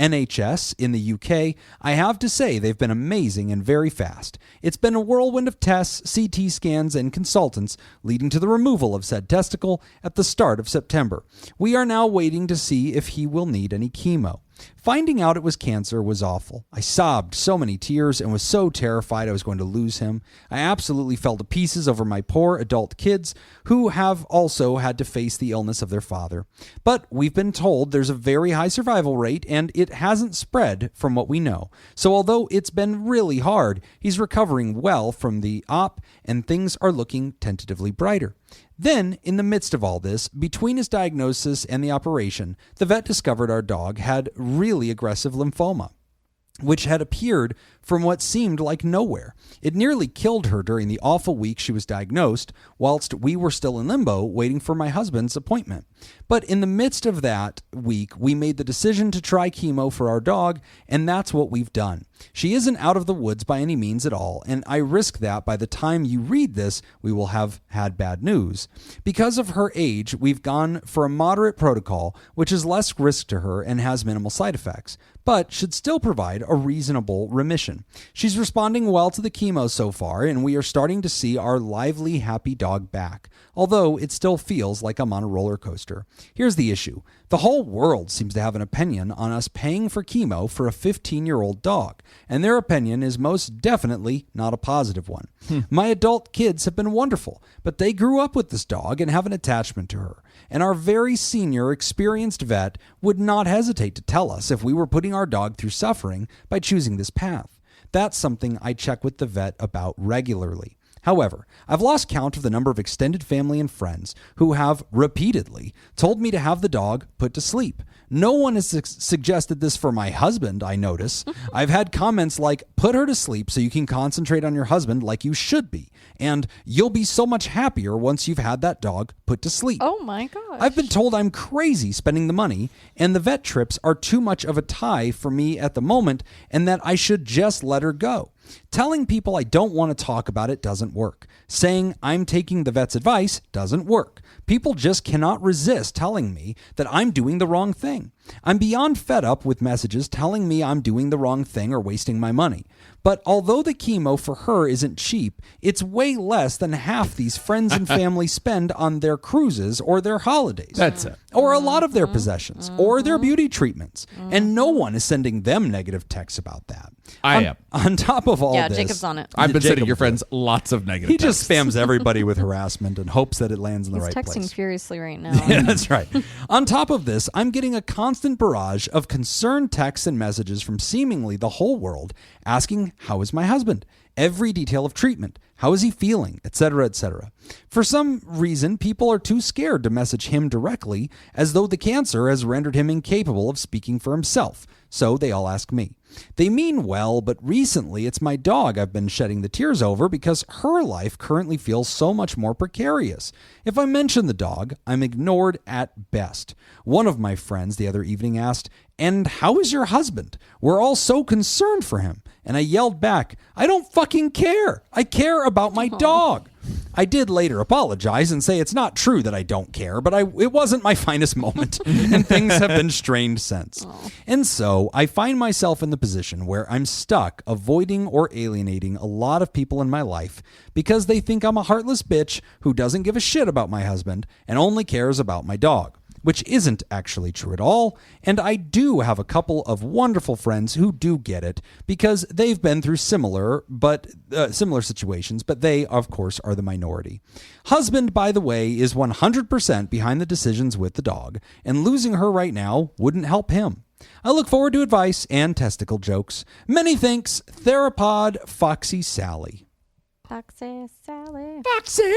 NHS in the UK, I have to say they've been amazing and very fast. It's been a whirlwind of tests, CT scans, and consultants, leading to the removal of said testicle at the start of September. We are now waiting to see if he will need any chemo. Finding out it was cancer was awful. I sobbed so many tears and was so terrified I was going to lose him. I absolutely fell to pieces over my poor adult kids, who have also had to face the illness of their father. But we've been told there's a very high survival rate and it hasn't spread from what we know. So although it's been really hard, he's recovering well from the op and things are looking tentatively brighter. Then, in the midst of all this, between his diagnosis and the operation, the vet discovered our dog had really aggressive lymphoma, which had appeared from what seemed like nowhere. It nearly killed her during the awful week she was diagnosed, whilst we were still in limbo waiting for my husband's appointment. But in the midst of that week, we made the decision to try chemo for our dog, and that's what we've done. She isn't out of the woods by any means at all, and I risk that by the time you read this, we will have had bad news. Because of her age, we've gone for a moderate protocol, which is less risk to her and has minimal side effects, but should still provide a reasonable remission. She's responding well to the chemo so far, and we are starting to see our lively, happy dog back, although it still feels like I'm on a roller coaster. Here's the issue. The whole world seems to have an opinion on us paying for chemo for a 15-year-old dog, and their opinion is most definitely not a positive one. My adult kids have been wonderful, but they grew up with this dog and have an attachment to her, and our very senior, experienced vet would not hesitate to tell us if we were putting our dog through suffering by choosing this path. That's something I check with the vet about regularly. However, I've lost count of the number of extended family and friends who have repeatedly told me to have the dog put to sleep. No one has suggested this for my husband, I notice. I've had comments like, put her to sleep so you can concentrate on your husband like you should be. And you'll be so much happier once you've had that dog put to sleep. Oh my gosh. I've been told I'm crazy spending the money and the vet trips are too much of a tie for me at the moment and that I should just let her go. Telling people I don't want to talk about it doesn't work. Saying I'm taking the vet's advice doesn't work. People just cannot resist telling me that I'm doing the wrong thing. I'm beyond fed up with messages telling me I'm doing the wrong thing or wasting my money. But although the chemo for her isn't cheap, it's way less than half these friends and family spend on their cruises or their holidays. That's it. Or a lot of their possessions or their beauty treatments. And no one is sending them negative texts about that. I am. On top of all Yeah, this, Jacob's on it. I've been sending Jacob- your friends lots of negative He just texts. spams everybody with harassment and hopes that it lands in the He's right texting place. furiously right now. Yeah, that's right. On top of this, I'm getting a constant barrage of concerned texts and messages from seemingly the whole world asking, how is my husband? Every detail of treatment. How is he feeling? Etc., etc. For some reason, people are too scared to message him directly, as though the cancer has rendered him incapable of speaking for himself. So they all ask me. They mean well, but recently it's my dog I've been shedding the tears over because her life currently feels so much more precarious. If I mention the dog, I'm ignored at best. One of my friends the other evening asked, "And how is your husband? We're all so concerned for him." And I yelled back, "I don't fucking care. I care about my dog." I did later apologize and say it's not true that I don't care, but it wasn't my finest moment, and things have been strained since. And so I find myself in the position where I'm stuck avoiding or alienating a lot of people in my life because they think I'm a heartless bitch who doesn't give a shit about my husband and only cares about my dog. Which isn't actually true at all, and I do have a couple of wonderful friends who do get it because they've been through similar situations, but they, of course, are the minority. Husband, by the way, is 100% behind the decisions with the dog, and losing her right now wouldn't help him. I look forward to advice and testicle jokes. Many thanks, Therapod Foxy Sally. Foxy Sally.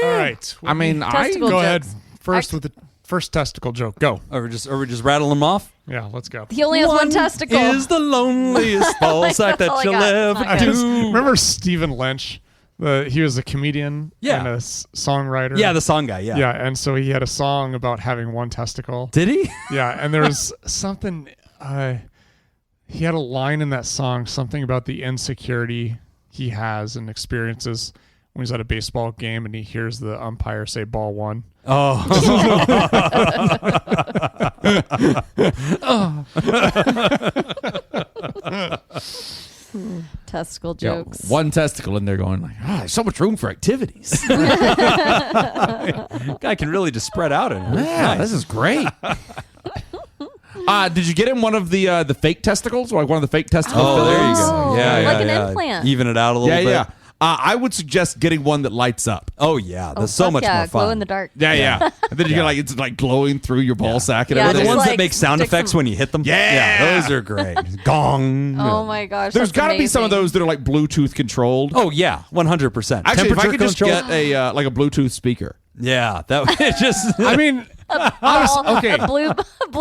All right. I mean, Testicle Go ahead jokes. first with the first testicle joke. Go. Or we just rattle them off? Yeah, let's go. He only has one testicle. Is the loneliest ball sack That's all that I you'll got. ever Okay. do. Remember Stephen Lynch? He was a comedian and a songwriter. Yeah, the song guy, yeah. Yeah, and so he had a song about having one testicle. Did he? Yeah, and there was something. He had a line in that song, something about the insecurity he has and experiences when he's at a baseball game and he hears the umpire say "ball one." Oh. Testicle Yeah, jokes. one testicle in there going like, there's so much room for activities. Guy can really just spread out. Yeah, this is great. Did you get him one of the fake testicles? Like one of the fake testicle Oh, there you fillers? go. Yeah, like yeah, an yeah. implant. Even it out a little Yeah, bit. yeah. I would suggest getting one that lights up. Oh, yeah. That's so fuck much yeah, more fun. glow in the dark. Yeah, yeah. And then you get it's like glowing through your ball sack and Yeah, Or the everything. just ones that like make sound stick effects some- when you hit them. Yeah. Those are great. Gong. Oh my gosh. There's got to be some of those that are like Bluetooth controlled. Oh, yeah. 100%. Actually, if I Temperature could just control. get a like a Bluetooth speaker. Yeah. That it just. I mean, okay. A blue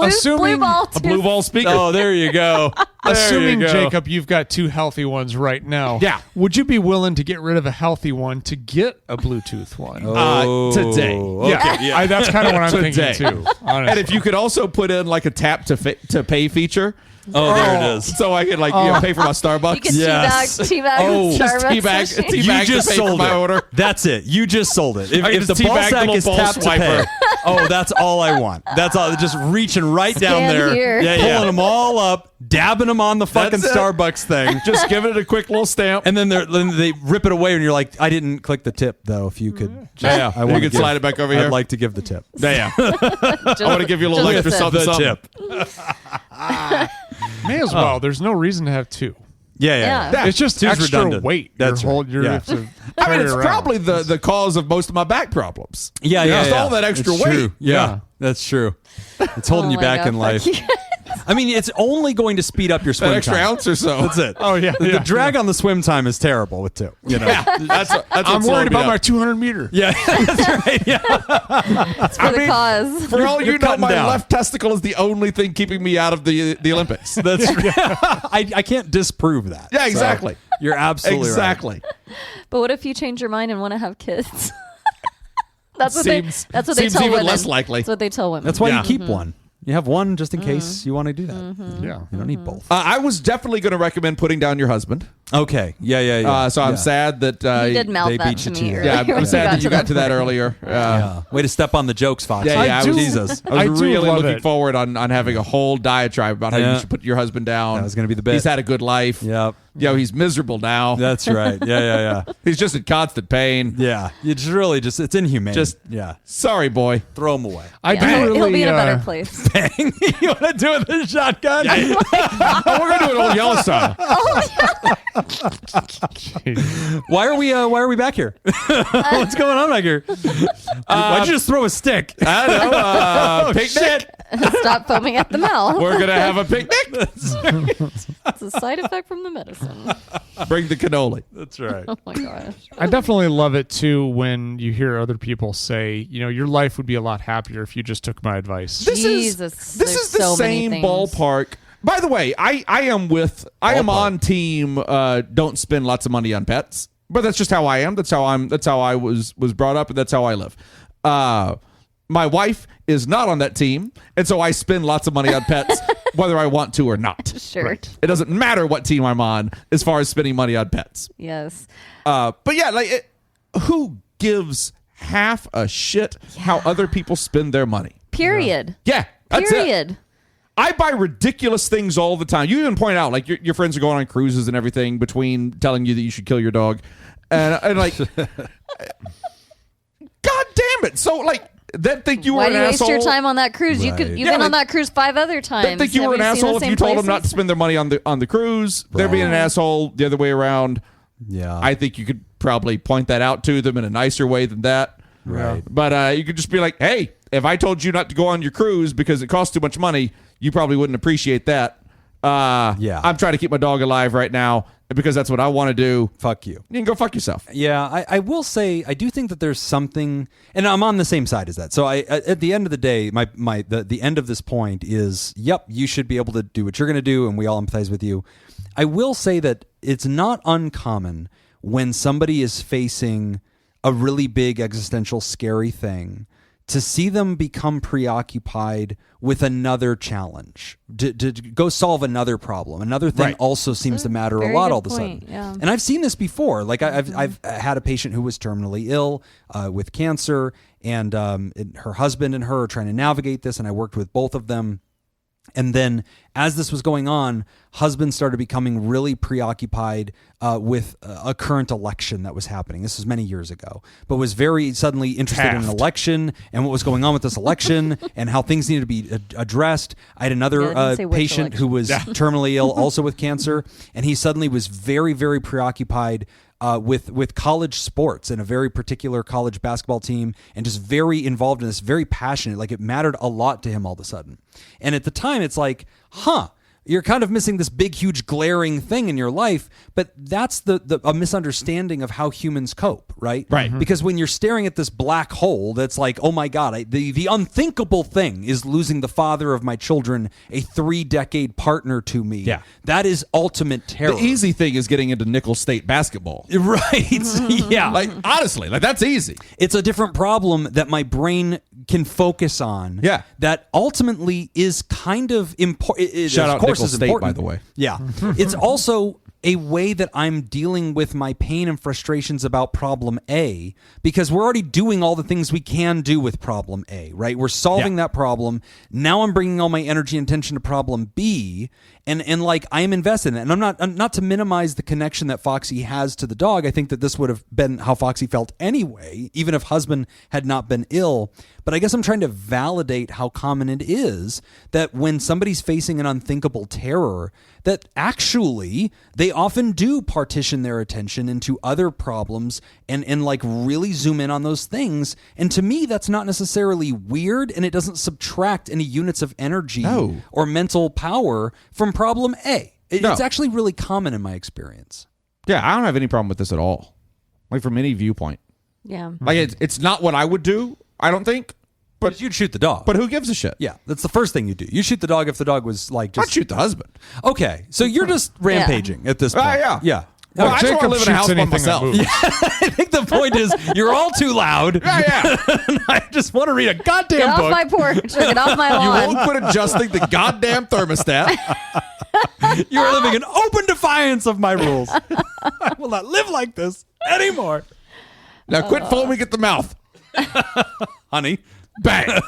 Assuming ball. A blue ball speaker. Oh, there you go. Assuming, There you go. Jacob, you've got two healthy ones right now. Yeah. Would you be willing to get rid of a healthy one to get a Bluetooth one? Today. Yeah, that's kind of what I'm Today. thinking too. Honestly. And if you could also put in like a tap to pay feature. Oh, there it is. So I could pay for my Starbucks. You can Yes. teabag Oh, Starbucks. just teabag machine. You to just pay for sold my it. order. That's it. You just sold it. If, I if the just ball teabag the sack little is ball tapped to swiper. pay, oh, that's all I want. That's all. Just reaching right down Stand there, here. pulling them all up, dabbing them on the fucking That's it. Starbucks thing. Just giving it a quick little stamp. And then they rip it away, and you're like, I didn't click the tip, though. If you could, just, Yeah, I you wanna could give- slide it back over here. I'd like to give the tip. Yeah. I want to give you a little Just extra the something. The something. tip. may as well. There's no reason to have two. Yeah. Yeah. It's just Two's extra redundant. weight. That's you're right. holding. You Yeah. have to I carry mean, it's around. probably the cause of most of my back problems. Yeah, Just all that extra It's weight. true. Yeah, that's true. It's holding Oh you my back God, in fuck life. you. I mean, it's only going to speed up your swim An extra time. ounce or so. That's it. Oh, yeah. The drag on the swim time is terrible with 2. You know? Yeah, that's I'm worried about my 200 meter. Yeah, that's right. Yeah. It's for the cause. For all you know, cutting my down. left testicle is the only thing keeping me out of the Olympics. That's I can't disprove that. Yeah, exactly. So you're absolutely Exactly. But what if you change your mind and want to have kids? That's what Seems they tell even women. less likely. That's what they tell women. That's why Yeah. you keep one. You have one just in case you want to do that. Yeah. You don't need both. I was definitely going to recommend putting down your husband. Okay. Yeah. So I'm sad that You did mouth they that beat to you to me it. earlier. Yeah, I'm when sad that you got to that point. earlier. Yeah. Way to step on the jokes, Fox. Yeah, I do- Jesus. I I was do really love looking it. forward on having a whole diatribe about how Yeah. you should put your husband down. That was gonna be the bit. He's had a good life. Yep. He's miserable now. That's right. Yeah. He's just in constant pain. Yeah. It's really it's inhumane. Just- Sorry, boy. throw them away. I Yeah, do he'll, really. he'll be in a better place. Bang. You want to do it with a shotgun? Oh, we're going to do it old Yellowstone. Why are we back here? What's going on back here? Why'd you just throw a stick? I don't know. Picnic. Stop foaming at the mouth. We're going to have a picnic. It's a side effect from the medicine. Bring the cannoli. That's right. Oh my gosh. I definitely love it too when you hear other people say, your life would be a lot happier if you just took my advice. Jesus, This there's is the so many same things. ballpark. By the way, I am on team don't spend lots of money on pets. But that's just how I am. That's how I was brought up, and that's how I live. My wife is not on that team, and so I spend lots of money on pets whether I want to or not. Sure. It doesn't matter what team I'm on as far as spending money on pets. Yes. But yeah, who gives half a shit how other people spend their money? Period. Yeah, that's it. Period. I buy ridiculous things all the time. You even point out, like, your friends are going on cruises and everything between telling you that you should kill your dog. And like, God damn it. So, like, that think you were Why an do you waste asshole. your time on that cruise? You've Right. been Yeah, on like, that cruise 5 other times. They think you were an Have asshole seen if the you same told them not to places? spend their money on the cruise. They're being an asshole the other way around. Yeah. I think you could probably point that out to them in a nicer way than that. Right. But you could just be like, hey, if I told you not to go on your cruise because it costs too much money, you probably wouldn't appreciate that. Yeah. I'm trying to keep my dog alive right now because that's what I want to do. Fuck you. You can go fuck yourself. Yeah, I will say I do think that there's something, and I'm on the same side as that. So at the end of the day, the end of this point is, yep, you should be able to do what you're going to do, and we all empathize with you. I will say that it's not uncommon when somebody is facing a really big existential scary thing to see them become preoccupied with another challenge, to go solve another problem. Another thing Right. also seems to matter a Very lot good all of a point, sudden. yeah. And I've seen this before. Like I've had a patient who was terminally ill with cancer, and her husband and her are trying to navigate this, and I worked with both of them. And then as this was going on, husband started becoming really preoccupied with a current election that was happening. This was many years ago, but was very suddenly interested in an election and what was going on with this election and how things needed to be addressed. I had another Yeah, they didn't say which patient who was terminally ill, also with cancer, and he suddenly was very, very preoccupied with college sports and a very particular college basketball team, and just very involved in this, very passionate. Like, it mattered a lot to him all of a sudden. And at the time, it's like, you're kind of missing this big, huge, glaring thing in your life, but that's a misunderstanding of how humans cope, right? Right. Because when you're staring at this black hole, that's like, oh my God, the unthinkable thing is losing the father of my children, a 3-decade partner to me. Yeah. That is ultimate terror. The easy thing is getting into Nicholls State basketball. Right. Yeah. Like, honestly, like, that's easy. It's a different problem that my brain can focus on. Yeah. That ultimately is kind of important. Shout out of course, Nicholls is State, important. by the way. Yeah. It's also a way that I'm dealing with my pain and frustrations about problem A, because we're already doing all the things we can do with problem A, right? We're solving that problem. Now I'm bringing all my energy and attention to problem B, and like, I am invested in it. And I'm not to minimize the connection that Foxy has to the dog. I think that this would have been how Foxy felt anyway, even if husband had not been ill. But I guess I'm trying to validate how common it is that when somebody's facing an unthinkable terror, that actually they they often do partition their attention into other problems and like really zoom in on those things. And to me, that's not necessarily weird, and it doesn't subtract any units of energy or mental power from problem A. It's actually really common in my experience. Yeah, I don't have any problem with this at all. Like from any viewpoint. Yeah. Like it's not what I would do, I don't think. But you'd shoot the dog. But who gives a shit? Yeah, that's the first thing you do. You shoot the dog if the dog was like just... I'd shoot the husband. Okay, so you're just rampaging at this point. Yeah. Well, I just want to live in a house by myself. Yeah, I think the point is you're all too loud. Yeah. I just want to read a goddamn Get book. off my porch or get off my You lawn. won't quit adjusting the goddamn thermostat. You are living in open defiance of my rules. I will not live like this anymore. Now quit foaming at the mouth. Honey. Bang.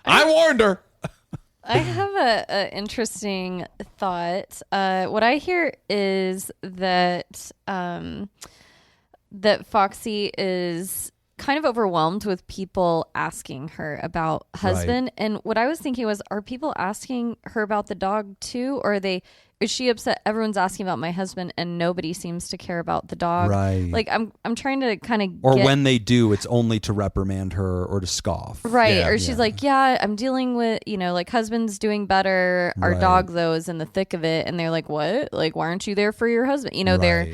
I warned her. I have a interesting thought. What I hear is that that Foxy is kind of overwhelmed with people asking her about husband. Right. And what I was thinking was, are people asking her about the dog too, or is she upset everyone's asking about my husband and nobody seems to care about the dog? Right. Like I'm trying to kind of Or when they do, it's only to reprimand her or to scoff. Right. Yeah. Or she's like, yeah, I'm dealing with, like husband's doing better. Our dog though is in the thick of it. And they're like, what? Like, why aren't you there for your husband? They're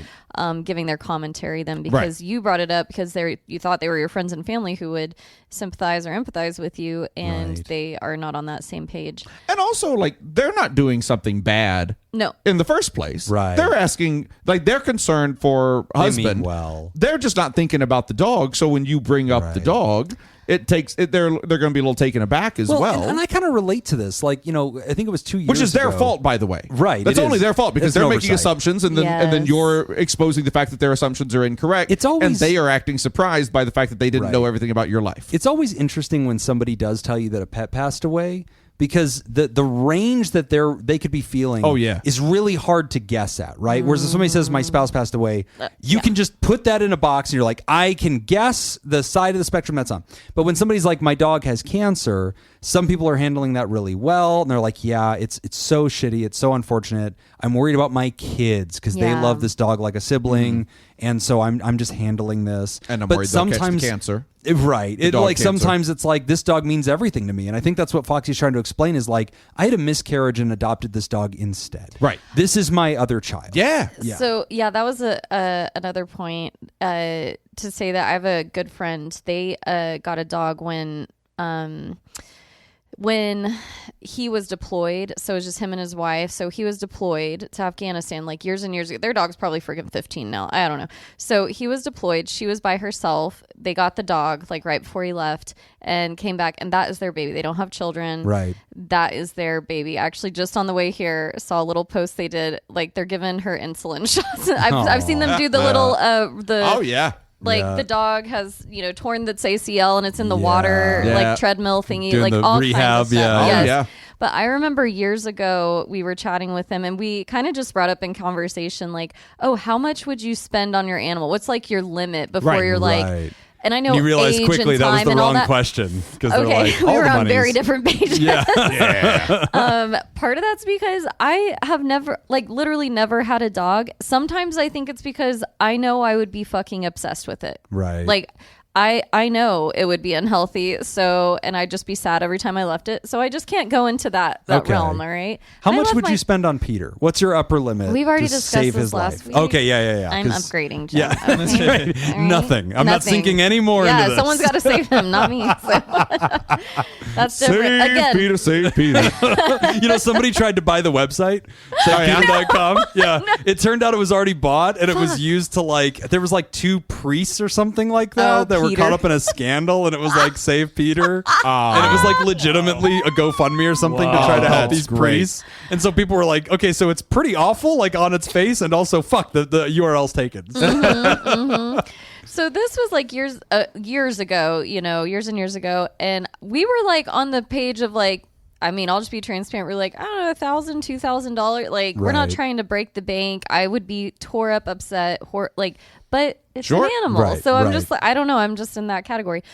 giving their commentary then because you brought it up because you thought they were your friends and family who would sympathize or empathize with you, and they are not on that same page. And also, like, they're not doing something bad. No. In the first place. Right. They're asking, like, they're concerned for husband. They mean well. They're just not thinking about the dog. So when you bring up the dog, they're going to be a little taken aback as well. And I kind of relate to this. Like, I think it was 2 years ago. Which is their fault, by the way. Right. That's only their fault because they're making assumptions, and then you're exposing the fact that their assumptions are incorrect. And they are acting surprised by the fact that they didn't know everything about your life. It's always interesting when somebody does tell you that a pet passed away, because the range that they could be feeling is really hard to guess at, right? Whereas if somebody says my spouse passed away, you can just put that in a box and you're like, I can guess the side of the spectrum that's on. But when somebody's like, my dog has cancer, some people are handling that really well, and they're like, yeah, it's so shitty, it's so unfortunate. I'm worried about my kids because they love this dog like a sibling, and so I'm just handling this. And I'm worried they'll catch the cancer. Right. Sometimes it's like, this dog means everything to me. And I think that's what Foxy's trying to explain is like, I had a miscarriage and adopted this dog instead. Right. This is my other child. Yeah. So, that was another point to say that I have a good friend. They got a dog when he was deployed. So it was just him and his wife. So he was deployed to Afghanistan like years and years ago. Their dog's probably freaking 15 now. I don't know. So he was deployed. She was by herself. They got the dog like right before he left and came back. And that is their baby. They don't have children. Right. That is their baby. Actually, just on the way here, saw a little post they did. Like they're giving her insulin shots. I've seen them do the little the dog has, torn its ACL and it's in the water, like treadmill thingy, doing like the all rehab, kinds of stuff. Yes. yeah. But I remember years ago, we were chatting with him and we kind of just brought up in conversation, like, oh, how much would you spend on your animal? What's like your limit before you're like, and I know you realized age quickly and that was time the and all wrong that. question. Okay, we were on very different pages. Yeah. Part of that's because I have never, literally never had a dog. Sometimes I think it's because I know I would be fucking obsessed with it. Right. Like, I know it would be unhealthy, and I'd just be sad every time I left it. So I just can't go into that realm, all right? How much would you spend on Peter? What's your upper limit? We've already to discussed save this his last life? week. Okay, yeah. I'm upgrading, Jen. Yeah, that's right. All right? Nothing. I'm not sinking any more into this. Someone's got to save him, not me. So that's different. Save Again, Peter, save Peter. Somebody tried to buy the website, savepeter.com. Yeah. It turned out it was already bought, and it was used to there was two priests or something like that that were Peter. caught up in a scandal, and it was like Save Peter. And it was legitimately a GoFundMe or something to try to help these priests. And so people were like, okay, so it's pretty awful, on its face, and also fuck, the URL's taken. So this was years ago, years and years ago, and we were on the page of I mean, I'll just be transparent. We're like, I don't know, $1,000, $2,000. Like, we're not trying to break the bank. I would be tore up, upset, but it's an animal. Right, so I'm just like, I don't know. I'm just in that category.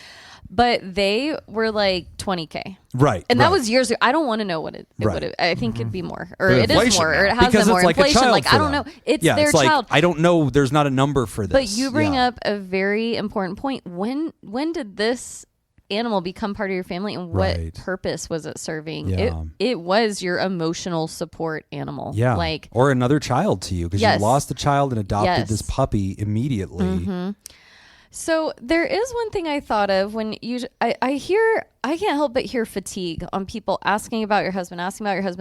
But they were like $20K. Right. And that was years ago. I don't want to know what it would have. I think it'd be more. Or it is more. Or it has because been more. It's like inflation. A child like, I don't know. It's their it's like, child. I don't know. There's not a number for this. But you bring up a very important point. When did this animal become part of your family, and what purpose was it serving? It was your emotional support animal. Yeah. Like, or another child to you, because you lost a child and adopted this puppy immediately. Mm-hmm. So there is one thing I thought of when I can't help but hear fatigue on people asking about your husband.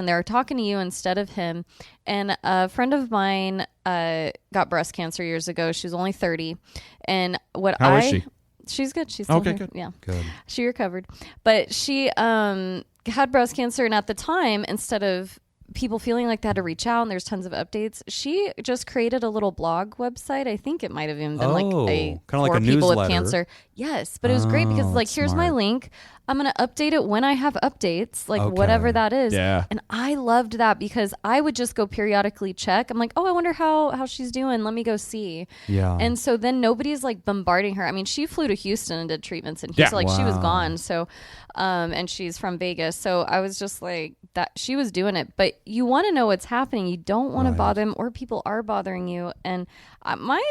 They're talking to you instead of him. And a friend of mine got breast cancer years ago. She was only 30. And How is she? She's good. She's still here. Good. Yeah. Good. She recovered. But she had breast cancer, and at the time, instead of people feeling like they had to reach out and there's tons of updates, she just created a little blog website. I think it might have even been kind of like for a people newsletter. with cancer. Yes, but it was great because like, here's my link. I'm going to update it when I have updates, like whatever that is. Yeah. And I loved that because I would just go periodically check. I'm like, oh, I wonder how she's doing. Let me go see. Yeah. And so then nobody's like bombarding her. I mean, she flew to Houston and did treatments in Houston. Like she was gone. So, and she's from Vegas. So I was just like that. She was doing it, but you want to know what's happening. You don't want to bother them, or people are bothering you. And my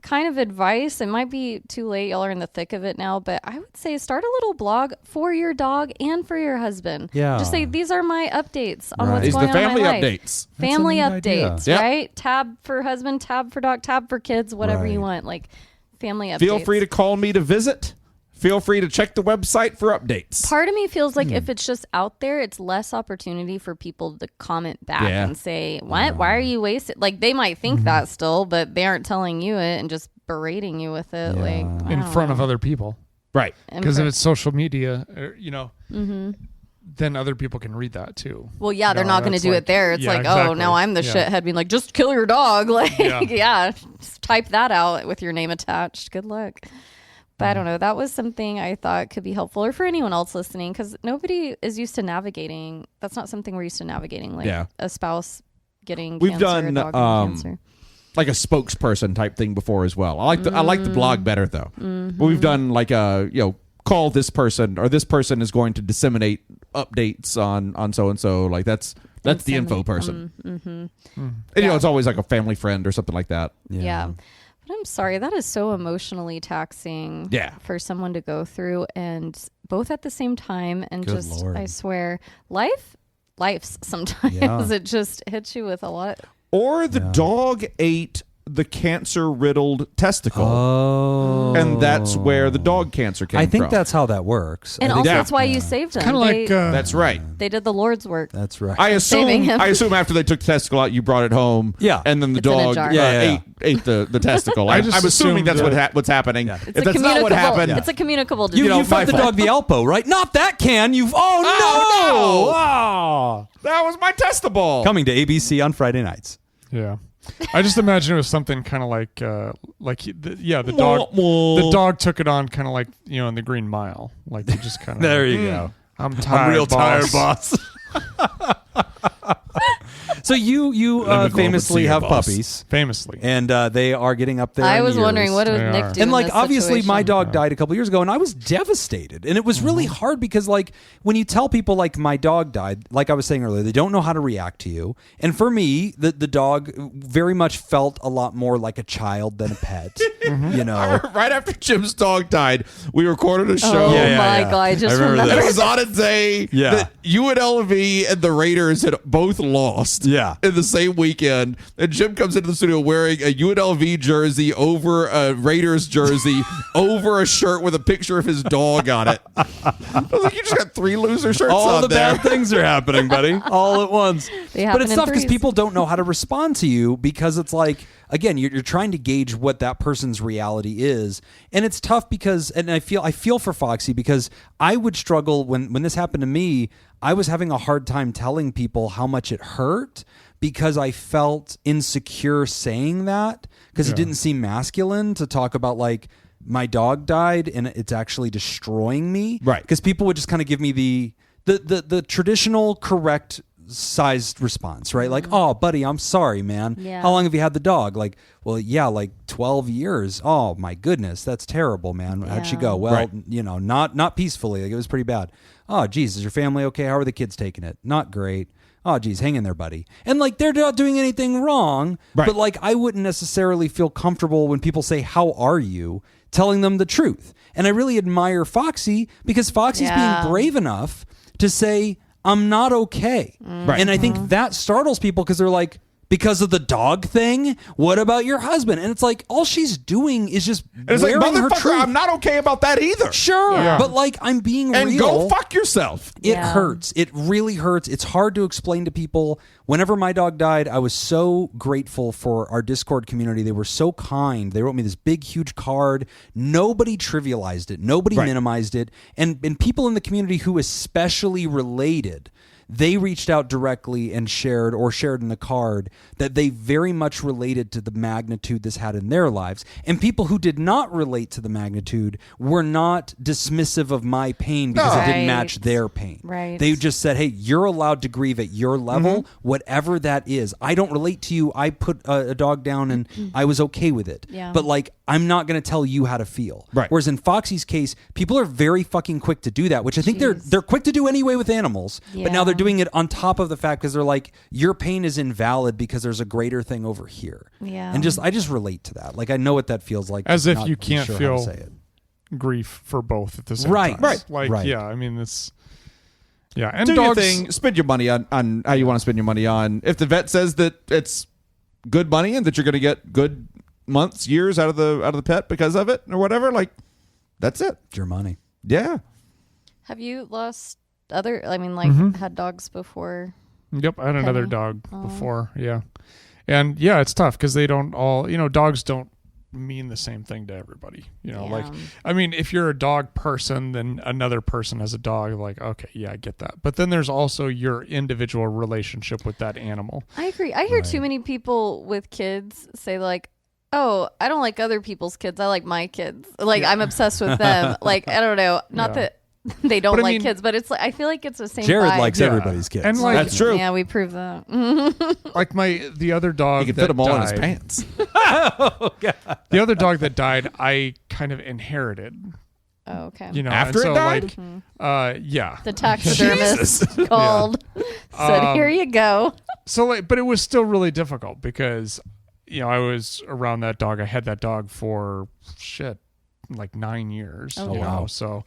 kind of advice, it might be too late, y'all are in the thick of it now, but I would say start a little blog for your dog and for your husband. Yeah. Just say, these are my updates on what's These going are the on in family my life. updates. Family That's a neat idea. updates, Yep. right? Tab for husband, tab for dog, tab for kids, whatever you want. Like family updates. Feel free to call me to visit. Feel free to check the website for updates. Part of me feels like if it's just out there, it's less opportunity for people to comment back and say, what? Why are you wasting? Like, they might think that still, but they aren't telling you it and just berating you with it. Like, in front of other people. Right. Because if it's social media, then other people can read that too. Well, yeah, they're not going to do it there. It's like, oh, now I'm the shithead being like, just kill your dog. Like, just type that out with your name attached. Good luck. But I don't know. That was something I thought could be helpful, or for anyone else listening, because nobody is used to navigating. That's not something we're used to navigating, like a spouse getting We've cancer, done a dog getting cancer. Like a spokesperson type thing before as well. I like the blog better though. But we've done like a call this person, or this person is going to disseminate updates on so and so. Like that's the info person. And it's always like a family friend or something like that. Yeah. But I'm sorry, that is so emotionally taxing for someone to go through, and both at the same time. And Good just, Lord. I swear, life's sometimes it just hits you with a lot. Or the dog ate the cancer-riddled testicle. Oh. And that's where the dog cancer came from. I think that's how that works. And also that's why you saved them. Kind of like... that's right. They did the Lord's work. That's right. I Saving him. assume after they took the testicle out, you brought it home. Yeah. And then the It's in a dog jar. ate the testicle. I just I'm assuming that's assumed what's happening. It's If a that's not what happened... It's a communicable You disease. fed the dog the Alpo, right? Not that can. You've... Oh, no! Oh. That was my testicle. Coming to ABC on Friday nights. Yeah. I just imagine it was something kind of like the dog took it on kind of like, in the Green Mile. Like you just kind of... There you go. I'm tired, I'm real tired, boss. So you famously have puppies. Famously. And they are getting up there. I in was years. wondering, what would Nick do And in like this obviously my situation? dog died a couple years ago, and I was devastated. And it was really hard because like when you tell people like my dog died, like I was saying earlier, they don't know how to react to you. And for me, the dog very much felt a lot more like a child than a pet. Right after Jim's dog died, we recorded a show. Oh my God, I just remember. And it was on a day that UNLV and the Raiders had both lost in the same weekend. And Jim comes into the studio wearing a UNLV jersey over a Raiders jersey over a shirt with a picture of his dog on it. I was like, you just got 3 loser shirts All on the there. bad things are happening, buddy. All at once. They But happen it's in tough because threes. people don't know how to respond to you, because it's like, again, you're trying to gauge what that person's reality is. And it's tough because, and I feel for Foxy, because I would struggle when this happened to me. I was having a hard time telling people how much it hurt because I felt insecure saying that, because it didn't seem masculine to talk about like my dog died and it's actually destroying me. Right. Because people would just kind of give me the traditional correct sized response, right? Like, oh, buddy, I'm sorry, man. Yeah. How long have you had the dog? Like, well, yeah, like 12 years. Oh my goodness, that's terrible, man. How'd she go? Well, not peacefully. Like, it was pretty bad. Oh, geez, is your family okay? How are the kids taking it? Not great. Oh, geez, hang in there, buddy. And like, they're not doing anything wrong, but like, I wouldn't necessarily feel comfortable when people say, how are you? Telling them the truth. And I really admire Foxy because Foxy's being brave enough to say, I'm not okay. And I think that startles people because they're like, because of the dog thing? What about your husband? And it's like, all she's doing is just it's like, wearing her motherfucker, truth. I'm not okay about that either. Sure, but like, I'm being and real. go fuck yourself. It hurts. It really hurts. It's hard to explain to people. Whenever my dog died, I was so grateful for our Discord community. They were so kind. They wrote me this big, huge card. Nobody trivialized it. Nobody minimized it. And people in the community who especially related, they reached out directly and shared in the card that they very much related to the magnitude this had in their lives. And people who did not relate to the magnitude were not dismissive of my pain because it didn't match their pain. Right. They just said, hey, you're allowed to grieve at your level, whatever that is. I don't relate to you. I put a dog down and I was okay with it. Yeah. But like, I'm not going to tell you how to feel. Right. Whereas in Foxy's case, people are very fucking quick to do that, which I think they're quick to do anyway with animals. But now they're doing it on top of the fact because they're like, your pain is invalid because there's a greater thing over here. Yeah. And I just relate to that. Like, I know what that feels like. As if not you can't sure how feel to say it. grief for both at the same Right. time. Right. Like, Right. yeah, I mean, it's... Yeah, and Do dogs... your thing. Spend your money on how you want to spend your money on. If the vet says that it's good money and that you're going to get good months, years out of the pet because of it or whatever, like, that's it. It's your money. Yeah. Have you lost had dogs before? Yep, I had another dog before, yeah. And yeah, it's tough because they don't all, dogs don't mean the same thing to everybody. Like, I mean, if you're a dog person, then another person has a dog, like, okay, yeah, I get that. But then there's also your individual relationship with that animal. I agree. I hear too many people with kids say like, oh, I don't like other people's kids. I like my kids. Like, I'm obsessed with them. Like, I don't know. Not that they don't like kids, but it's like, I feel like it's the same Jared vibe. likes everybody's kids. And like, that's true. Yeah, we proved that. Like the other dog He can that fit them all died, in his pants. Oh, God. The other dog that died, I kind of inherited. Oh, okay. After and so it died? like, yeah. The taxidermist called, said, here you go. So like, but it was still really difficult because, I was around that dog. I had that dog for like 9 years. Oh, wow. So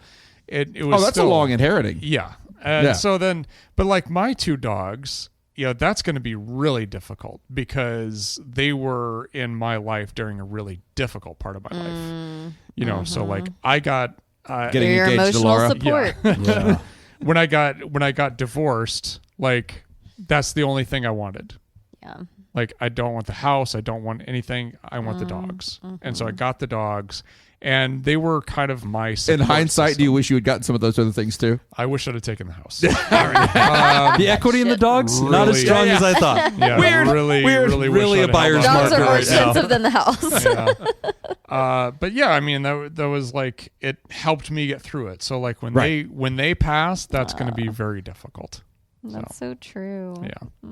it was. Oh, that's still, a long inheriting. Yeah. And so then, but like my two dogs, that's going to be really difficult because they were in my life during a really difficult part of my life. So like I got Getting your engaged to emotional Laura. support. Yeah. when I got divorced, like that's the only thing I wanted. Yeah. Like, I don't want the house. I don't want anything. I want the dogs. And so I got the dogs, and they were kind of my support In hindsight, system. do you wish you had gotten some of those other things too? I wish I'd have taken the house. The equity in the dogs, not as Really- strong as I thought. Yeah, really wish a I'd buyer's held on. Dogs are more right now. expensive than the house. Yeah. But yeah, I mean, that was like, it helped me get through it. So like when they pass, that's going to be very difficult. That's so true. Yeah.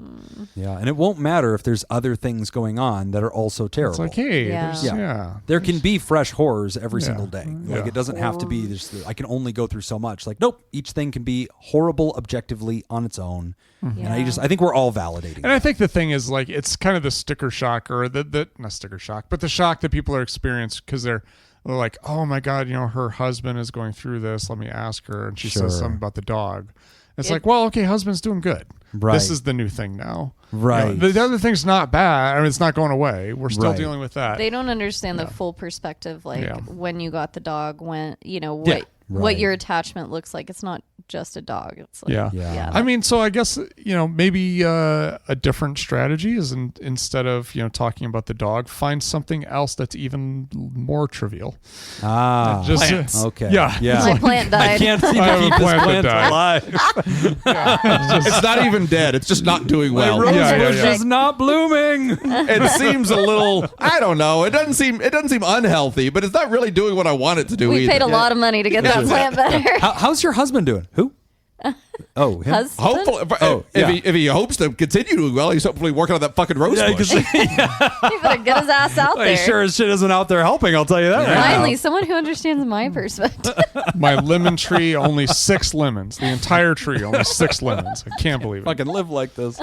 Yeah, and it won't matter if there's other things going on that are also terrible. It's like, hey, Yeah. there's, There can be fresh horrors every Yeah. single day. Like, Yeah. it doesn't have to be this. I can only go through so much. Like, nope, each thing can be horrible objectively on its own. And I think we're all validating. And I think the thing is, like, it's kind of the sticker shock, or not sticker shock, but the shock that people are experiencing because they're like, oh my God, her husband is going through this. Let me ask her. And she says something about the dog. It's like, well, okay, husband's doing good. Right. This is the new thing now. Right. The other thing's not bad. I mean, it's not going away. We're still Right. dealing with that. They don't understand the full perspective, like Yeah. when you got the dog, when Right. what your attachment looks like. It's not just a dog. It's like, Yeah. I mean, so I guess, maybe a different strategy is instead of, talking about the dog, find something else that's even more trivial. Plants. Okay. Yeah. my plant died. I can't seem I to have a keep this plant that plant died. alive. It's not even dead. It's just not doing well. My rose Yeah, yeah, bush yeah. is not blooming. It seems a little. I don't know. It doesn't seem unhealthy, but it's not really doing what I want it to do. We either. paid a lot of money to get that plant better. How's your husband doing? Who? Oh, him? Husband? Hopefully, if he hopes to continue doing well, he's hopefully working on that fucking rose bush. He better get his ass out Well, there. he sure as shit isn't out there helping, I'll tell you that. right Finally, now. someone who understands my perspective. My lemon tree, only 6 lemons. The entire tree, only 6 lemons. I can't believe it. Fucking live like this.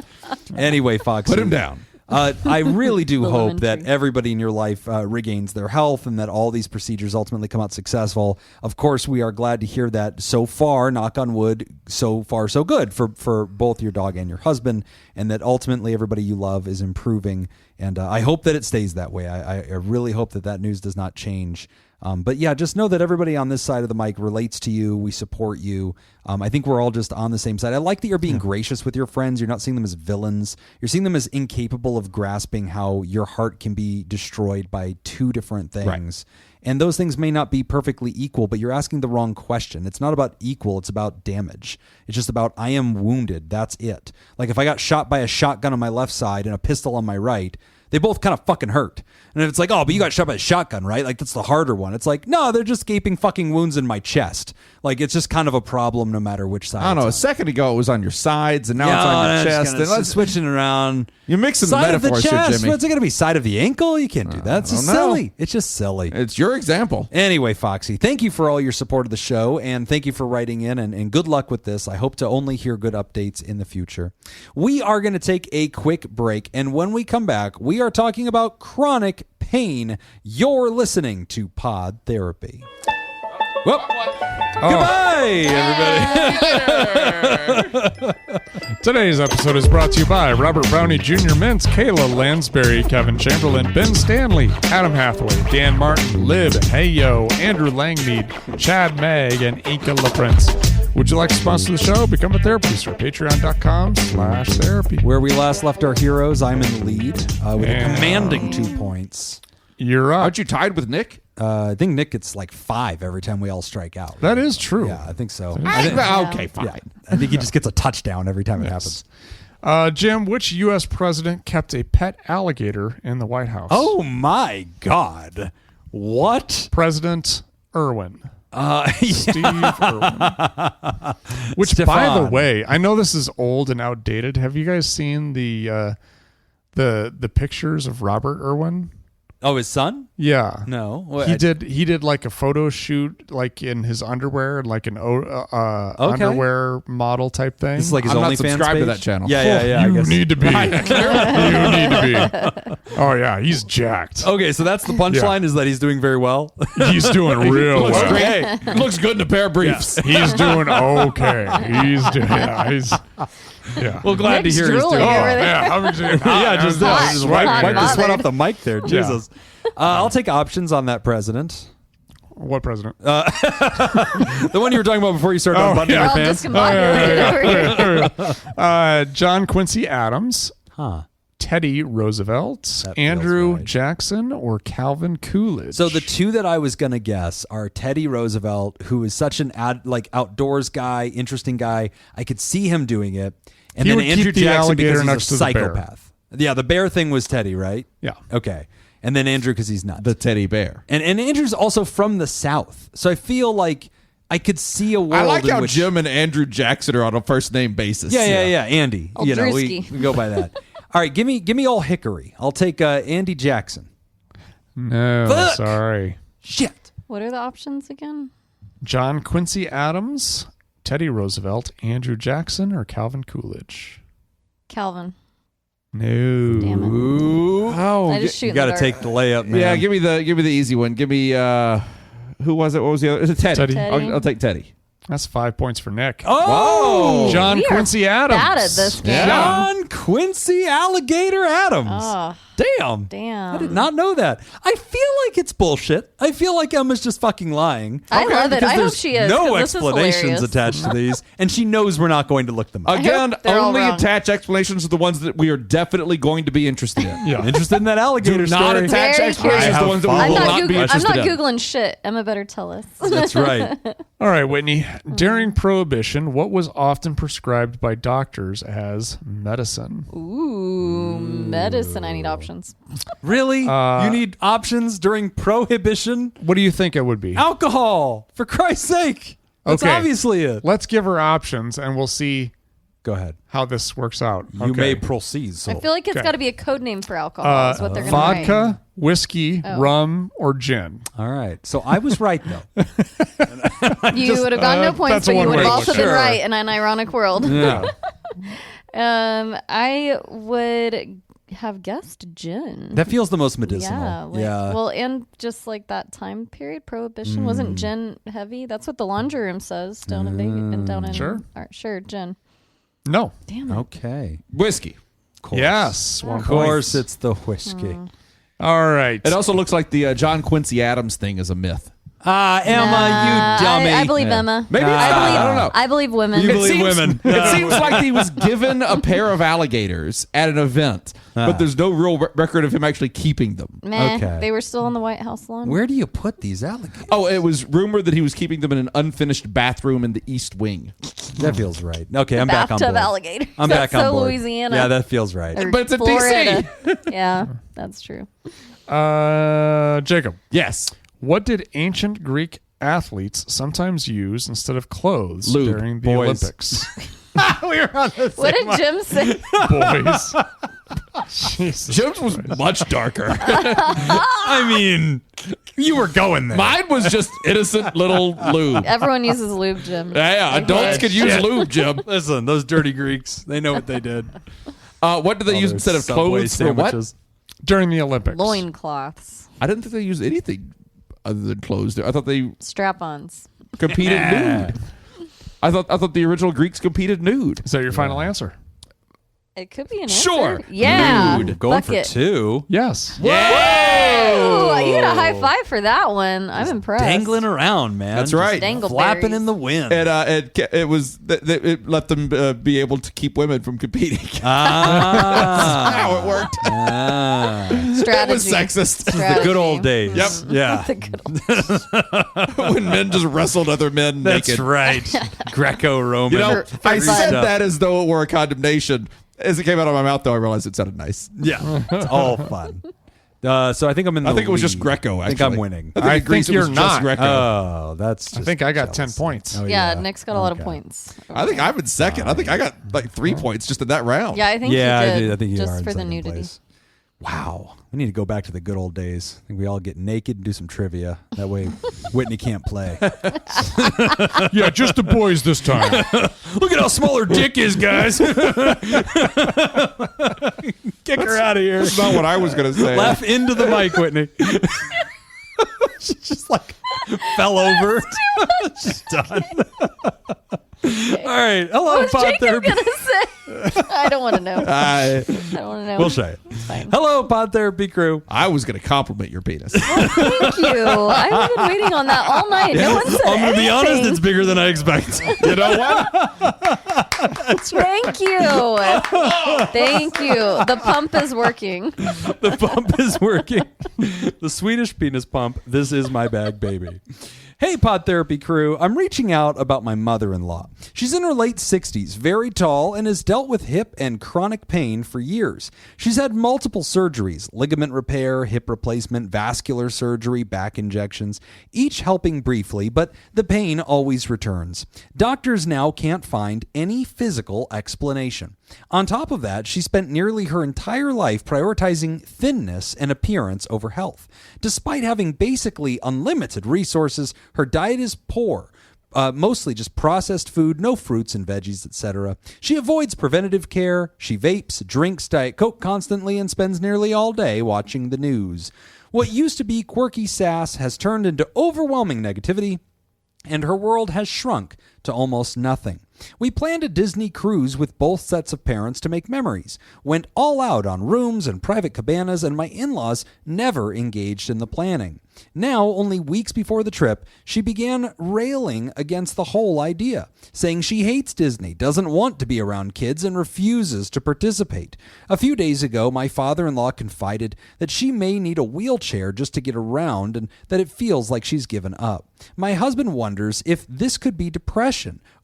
Anyway, Fox. Put him down. I really do The hope lemon that tree. everybody in your life regains their health and that all these procedures ultimately come out successful. Of course, we are glad to hear that so far, knock on wood, so far so good for both your dog and your husband, and that ultimately everybody you love is improving. And I hope that it stays that way. I really hope that news does not change. But yeah, just know that everybody on this side of the mic relates to you. We support you. I think we're all just on the same side. I like that you're being gracious with your friends. You're not seeing them as villains. You're seeing them as incapable of grasping how your heart can be destroyed by 2 different things. Right. And those things may not be perfectly equal, but you're asking the wrong question. It's not about equal. It's about damage. It's just about I am wounded. That's it. Like if I got shot by a shotgun on my left side and a pistol on my right, they both kind of fucking hurt. And if it's like, oh, but you got shot by a shotgun, right? Like that's the harder one. It's like, no, they're just gaping fucking wounds in my chest. Like it's just kind of a problem no matter which side. I don't know. A it's on. second ago it was on your sides, and now it's on your chest. And let's switching around. You're mixing the Side of the metaphors here, chest. Jimmy. What's it going to be? Side of the ankle? You can't do that. It's just don't know. silly. It's just silly. It's your example. Anyway, Foxy, thank you for all your support of the show, and thank you for writing in, and good luck with this. I hope to only hear good updates in the future. We are going to take a quick break, and when we come back, we are talking about chronic pain. You're listening to Pod Therapy. Well, goodbye, everybody. Today's episode is brought to you by Robert Brownie Jr. Mintz, Kayla Lansbury, Kevin Chamberlain, Ben Stanley, Adam Hathaway, Dan Martin, Lib, Heyo, Andrew Langmead, Chad Mag, and Inka LaPrince. Would you like to sponsor the show? Become a therapist at patreon.com/therapy. Where we last left our heroes, I'm in the lead with a And- commanding 2 points. You're up. Aren't you tied with Nick? I think Nick gets like 5 every time we all strike out. That is true. Yeah, I think so. Okay, fine. Yeah, I think he just gets a touchdown every time it happens. Jim, which U.S. president kept a pet alligator in the White House? Oh my God! What? President Irwin. Steve Irwin. Which, by Stefan. the way, I know this is old and outdated. Have you guys seen the pictures of Robert Irwin? Oh, his son? Yeah. No, Well, He did like a photo shoot like in his underwear, like an underwear model type thing. This is like his I'm not OnlyFans subscribed to page? that channel. Yeah. I You guess. need to be. You need to be. Oh yeah, he's jacked. Okay, so that's the punchline: is that he's doing very well. He's doing real Looks well. great. Looks good in a pair of briefs. He's doing okay. Yeah. Well, glad Nick's to hear he's drooling doing. over Oh, there. yeah, I'm just, Just Hot, wipe hot, the sweat bothered. off the mic there. Jesus. I'll take options on that president. What president? The one you were talking about before you started unbuttoning They're your all pants. discombobulated over here. John Quincy Adams, Huh. Teddy Roosevelt, That feels Andrew right. Jackson, or Calvin Coolidge. So the 2 that I was gonna guess are Teddy Roosevelt, who is such an outdoors guy, interesting guy. I could see him doing it, and He then would keep Andrew the Jackson alligator because he's next a to the bear. psychopath. Yeah, the bear thing was Teddy, right? Yeah. Okay, and then Andrew because he's nuts. The teddy bear. and Andrew's also from the South, so I feel like I could see a world. I like in how which, Jim and Andrew Jackson are on a first name basis. Yeah. Andy, Old you know, Drewski. we go by that. All right, give me all Hickory. I'll take Andy Jackson. No, Fuck. sorry. Shit. What are the options again? John Quincy Adams, Teddy Roosevelt, Andrew Jackson, or Calvin Coolidge. Calvin. No. Damn it. Ooh. Oh, I just shoot You in the got to dark. take the layup, man. yeah. Give me the easy one. Give me who was it? What was the other? Is it Teddy? Teddy. Teddy. I'll take Teddy. That's 5 points for Nick. Oh, John We are Quincy Adams. bad at this game. John Quincy Alligator Adams. Oh, Damn. damn. I did not know that. I feel like it's bullshit. I feel like Emma's just fucking lying. I love it. Because I hope there's she is. no 'cause this is explanations hilarious. attached to these, and she knows we're not going to look them up. Again, they're all only wrong. attach explanations to the ones that we are definitely going to be interested in. Yeah. Interested in that alligator Do not story? attach Very explanations to the curious. ones that we I I'm will not, not be I'm interested not in. Googling shit. Emma better tell us. That's right. All right, Whitney. During Prohibition, what was often prescribed by doctors as medicine? Ooh, medicine. I need options. Really? You need options during Prohibition? What do you think it would be? Alcohol, for Christ's sake. That's obviously it. Let's give her options, and we'll see. Go ahead. How this works out. You may proceed. So. I feel like it's got to be a code name for alcohol. Is what they're going to write. Vodka, whiskey, rum, or gin. All right. So I was right, though. You would have gotten no points, but you would have also been right in an ironic world. Yeah. I would have guessed gin. That feels the most medicinal. Yeah. Well, and just like that time period, Prohibition wasn't gin heavy. That's what the laundry room says down in Vegas and down in sure, gin. No. Damn it. Okay. Whiskey. Yes. Of course, it's the whiskey. All right. It also looks like the John Quincy Adams thing is a myth. Emma, you dummy. I believe Emma. Maybe I don't know. I believe women. You believe women. It seems like he was given a pair of alligators at an event, but there's no real record of him actually keeping them. Meh, Okay. They were still in the White House lawn. Where do you put these alligators? Oh, it was rumored that he was keeping them in an unfinished bathroom in the East Wing. That feels right. Okay, I'm back on board. Bathtub alligator. I'm That's back on so board. Louisiana. Yeah, that feels right. Or But it's in Florida. DC. Yeah, that's true. Jacob. Yes. What did ancient Greek athletes sometimes use instead of clothes Lube. during the Boys. Olympics? We were on the What did Jim say? Boys. Jesus. Jim's was much darker. I mean, you were going there. Mine was just innocent little lube. Everyone uses lube, Jim. Yeah, adults could use lube, Jim. Listen, those dirty Greeks, they know what they did. What did they use instead of clothes for what? During the Olympics. Loincloths. I didn't think they used anything other than clothes. I thought they Strap-ons. competed nude. I thought the original Greeks competed nude. Is that your final answer? It could be an answer. Sure. Yeah. Nude. Going Bucket. for two. Yes. Ooh, you get a high five for that one. I'm impressed. Dangling around, man. That's right. Just flapping in the wind. It was it let them be able to keep women from competing. Ah. That's how it worked. Strategy. It was sexist. The good old days. Yep. Yeah. The good old When men just wrestled other men That's naked. right. Greco-Roman. You know, For I said stuff. that as though it were a condemnation. As it came out of my mouth, though, I realized it sounded nice. Yeah. It's all fun. So I think I'm in the I think it was lead. just Greco, I think actually. I'm winning. I think Greece you're was just not. Greco. Oh, that's just I think I got 10 jealousy. points. Oh, Yeah, Nick's got a lot of points. I think I'm in second. I think I got like 3 points just in that round. Yeah, I think Yeah, you did. I think you just are in for the second nudity. place. Wow. We need to go back to the good old days. I think we all get naked and do some trivia. That way Whitney can't play. Yeah, just the boys this time. Look at how small her dick is, guys. Kick her out of here. That's not what I was going to say. Laugh into the mic, Whitney. She just like fell over. She's done. All right. Hello, What's Pod Jacob Therapy. gonna say? I don't want to know. I don't want to know. We'll say it. It's fine. Hello, Pod Therapy crew. I was going to compliment your penis. Thank you. I've been waiting on that all night. No one said I'm going to be honest, anything. it's bigger than I expect. You know what? Thank you. Thank you. The pump is working. The pump is working. The Swedish penis pump. This is my bag, baby. Hey, Pod Therapy crew. I'm reaching out about my mother-in-law. She's in her late 60s, very tall, and has dealt with hip and chronic pain for years. She's had multiple surgeries, ligament repair, hip replacement, vascular surgery, back injections, each helping briefly, but the pain always returns. Doctors now can't find any physical explanation. On top of that, she spent nearly her entire life prioritizing thinness and appearance over health. Despite having basically unlimited resources, her diet is poor, mostly just processed food, no fruits and veggies, etc. She avoids preventative care, she vapes, drinks Diet Coke constantly, and spends nearly all day watching the news. What used to be quirky sass has turned into overwhelming negativity, and her world has shrunk to almost nothing. We planned a Disney cruise with both sets of parents to make memories, went all out on rooms and private cabanas, and my in-laws never engaged in the planning. Now, only weeks before the trip, she began railing against the whole idea, saying she hates Disney, doesn't want to be around kids, and refuses to participate. A few days ago, my father-in-law confided that she may need a wheelchair just to get around and that it feels like she's given up. My husband wonders if this could be depression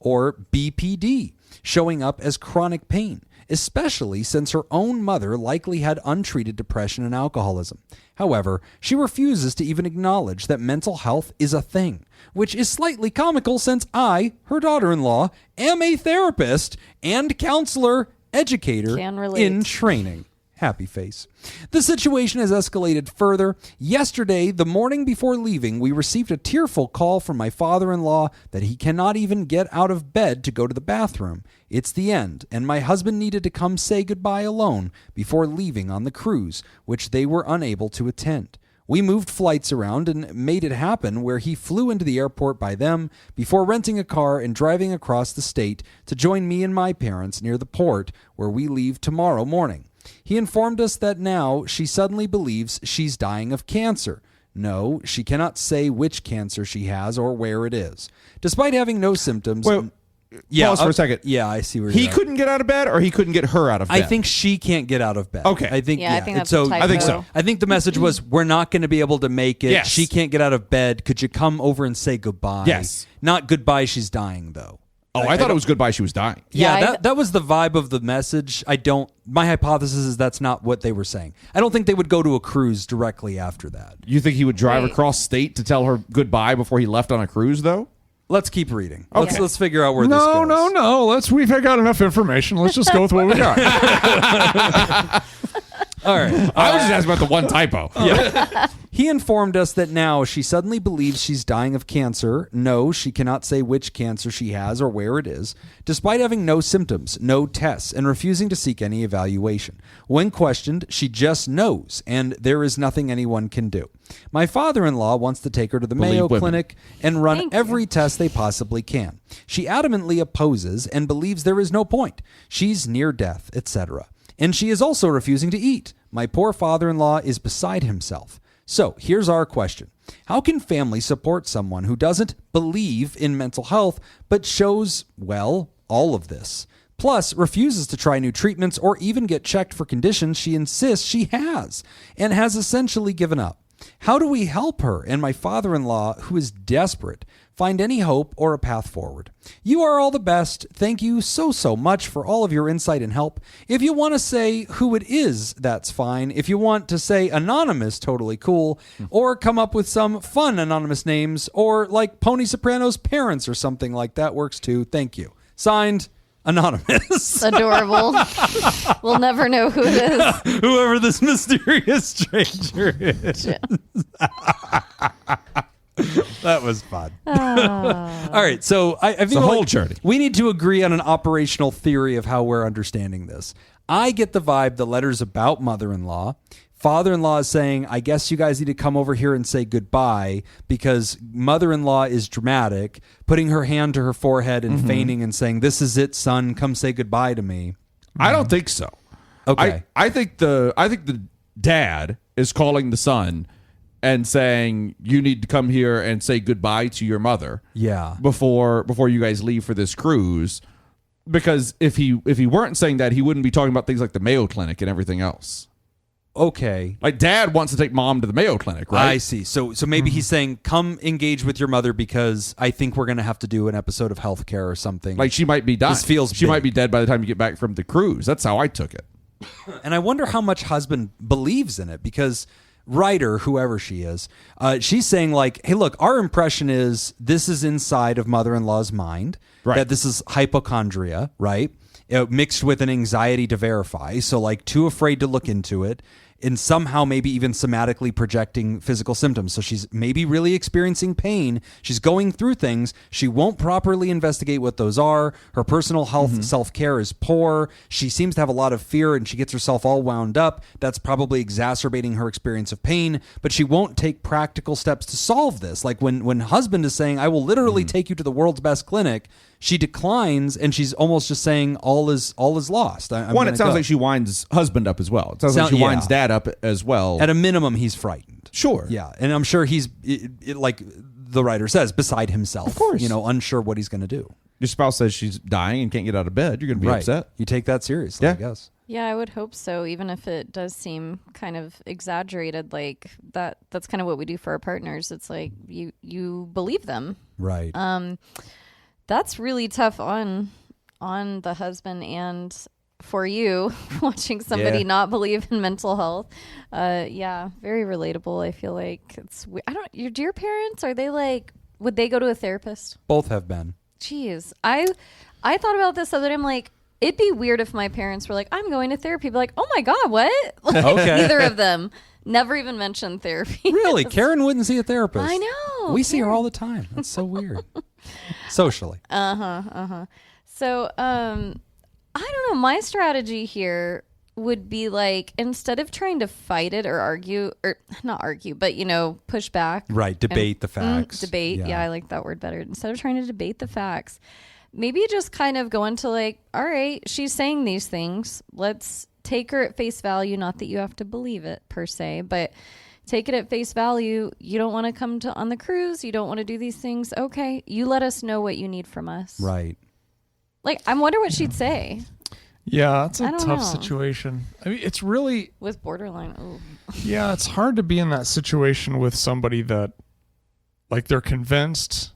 or BPD, showing up as chronic pain. especially since her own mother likely had untreated depression and alcoholism. However, she refuses to even acknowledge that mental health is a thing, which is slightly comical since I, her daughter-in-law, am a therapist and counselor educator Can relate. in training. Happy face. The situation has escalated further. Yesterday, the morning before leaving, we received a tearful call from my father-in-law that he cannot even get out of bed to go to the bathroom. It's the end, and my husband needed to come say goodbye alone before leaving on the cruise, which they were unable to attend. We moved flights around and made it happen where he flew into the airport by them before renting a car and driving across the state to join me and my parents near the port where we leave tomorrow morning. He informed us that now she suddenly believes she's dying of cancer. No, she cannot say which cancer she has or where it is. Despite having no symptoms... Well, pause for a second. Yeah, I see where He you're at. couldn't get out of bed, or he couldn't get her out of bed? I think she can't get out of bed. Okay. I think I think that's so. a typo. I think so. I think the message was, we're not going to be able to make it. Yes. She can't get out of bed. Could you come over and say goodbye? Yes. Not goodbye, she's dying, though. Oh, I thought it was goodbye. She was dying. Yeah, Yeah, that was the vibe of the message. My hypothesis is that's not what they were saying. I don't think they would go to a cruise directly after that. You think he would drive Right. across state to tell her goodbye before he left on a cruise, though? Let's keep reading. Okay. Let's figure out where this No, goes. no. We've got enough information. Let's just go with what we got. All right. I was just asking about the one typo. He informed us that now she suddenly believes she's dying of cancer. No, she cannot say which cancer she has or where it is, despite having no symptoms, no tests, and refusing to seek any evaluation. When questioned, she just knows, and there is nothing anyone can do. My father-in-law wants to take her to the Believe Mayo women. Clinic and run Thank you. every test they possibly can. She adamantly opposes and believes there is no point. She's near death, etc. And she is also refusing to eat. My poor father-in-law is beside himself. So here's our question. How can family support someone who doesn't believe in mental health but shows, well, all of this? Plus, refuses to try new treatments or even get checked for conditions she insists she has and has essentially given up. How do we help her and my father-in-law, who is desperate, find any hope or a path forward? You are all the best. Thank you so much for all of your insight and help. If you want to say who it is, that's fine. If you want to say anonymous, totally cool. Or come up with some fun anonymous names, or like Pony Soprano's parents or something like that works too. Thank you. Signed, Anonymous. Adorable. We'll never know who it is. Whoever this mysterious stranger is. That was fun. All right, so I feel a whole like journey. we need to agree on an operational theory of how we're understanding this. I get the vibe the letter's about mother-in-law. Father-in-law is saying, I guess you guys need to come over here and say goodbye because mother-in-law is dramatic, putting her hand to her forehead and feigning and saying, this is it, son, come say goodbye to me. I don't think so. Okay. I think the dad is calling the son and saying, you need to come here and say goodbye to your mother. Yeah. Before you guys leave for this cruise. Because if he weren't saying that, he wouldn't be talking about things like the Mayo Clinic and everything else. Okay. Like dad wants to take mom to the Mayo Clinic, right? I see. So maybe he's saying, come engage with your mother because I think we're going to have to do an episode of healthcare or something. Like she might be dying. This feels she big. might be dead by the time you get back from the cruise. That's how I took it. And I wonder how much husband believes in it because writer, whoever she is, she's saying like, hey, look, our impression is this is inside of mother-in-law's mind, Right. that this is hypochondria, right? Mixed with an anxiety to verify. So like too afraid to look into it. And somehow maybe even somatically projecting physical symptoms. So she's maybe really experiencing pain. She's going through things. She won't properly investigate what those are. Her personal health self-care is poor. She seems to have a lot of fear and she gets herself all wound up. That's probably exacerbating her experience of pain. But she won't take practical steps to solve this. Like when husband is saying, I will literally take you to the world's best clinic, she declines and she's almost just saying all is lost. I'm One, gonna it sounds go. like she winds husband up as well. It sounds like she winds dad up as well. At a minimum, he's frightened. Sure. Yeah, and I'm sure he's like the writer says, beside himself. Of course. Unsure what he's going to do. Your spouse says she's dying and can't get out of bed. You're going to be upset. You take that seriously, Yeah. I guess. Yeah, I would hope so, even if it does seem kind of exaggerated. Like that's kind of what we do for our partners. It's like you believe them. Right. That's really tough on the husband and for you watching somebody not believe in mental health. Yeah, very relatable. I feel like it's do your parents, are they like, would they go to a therapist? Both have been. Jeez. I thought about this the other day. I'm like, it'd be weird if my parents were like, I'm going to therapy. Be like, oh my God, what? Like, Okay. Neither of them never even mentioned therapy. Really? Karen wouldn't see a therapist. I know. We see her all the time. That's so weird. Socially. So, I don't know. My strategy here would be like, instead of trying to fight it or argue, or not argue, but, push back. Right. Debate the facts. Debate. Yeah, I like that word better. Instead of trying to debate the facts, maybe just kind of go into like, all right, she's saying these things. Let's take her at face value. Not that you have to believe it per se, but take it at face value. You don't want to come on the cruise. You don't want to do these things. Okay. You let us know what you need from us. Right. Like, I wonder what she'd say. Yeah, it's a don't tough know. situation. I mean, it's really... With borderline. Ooh. Yeah, it's hard to be in that situation with somebody that, like, they're convinced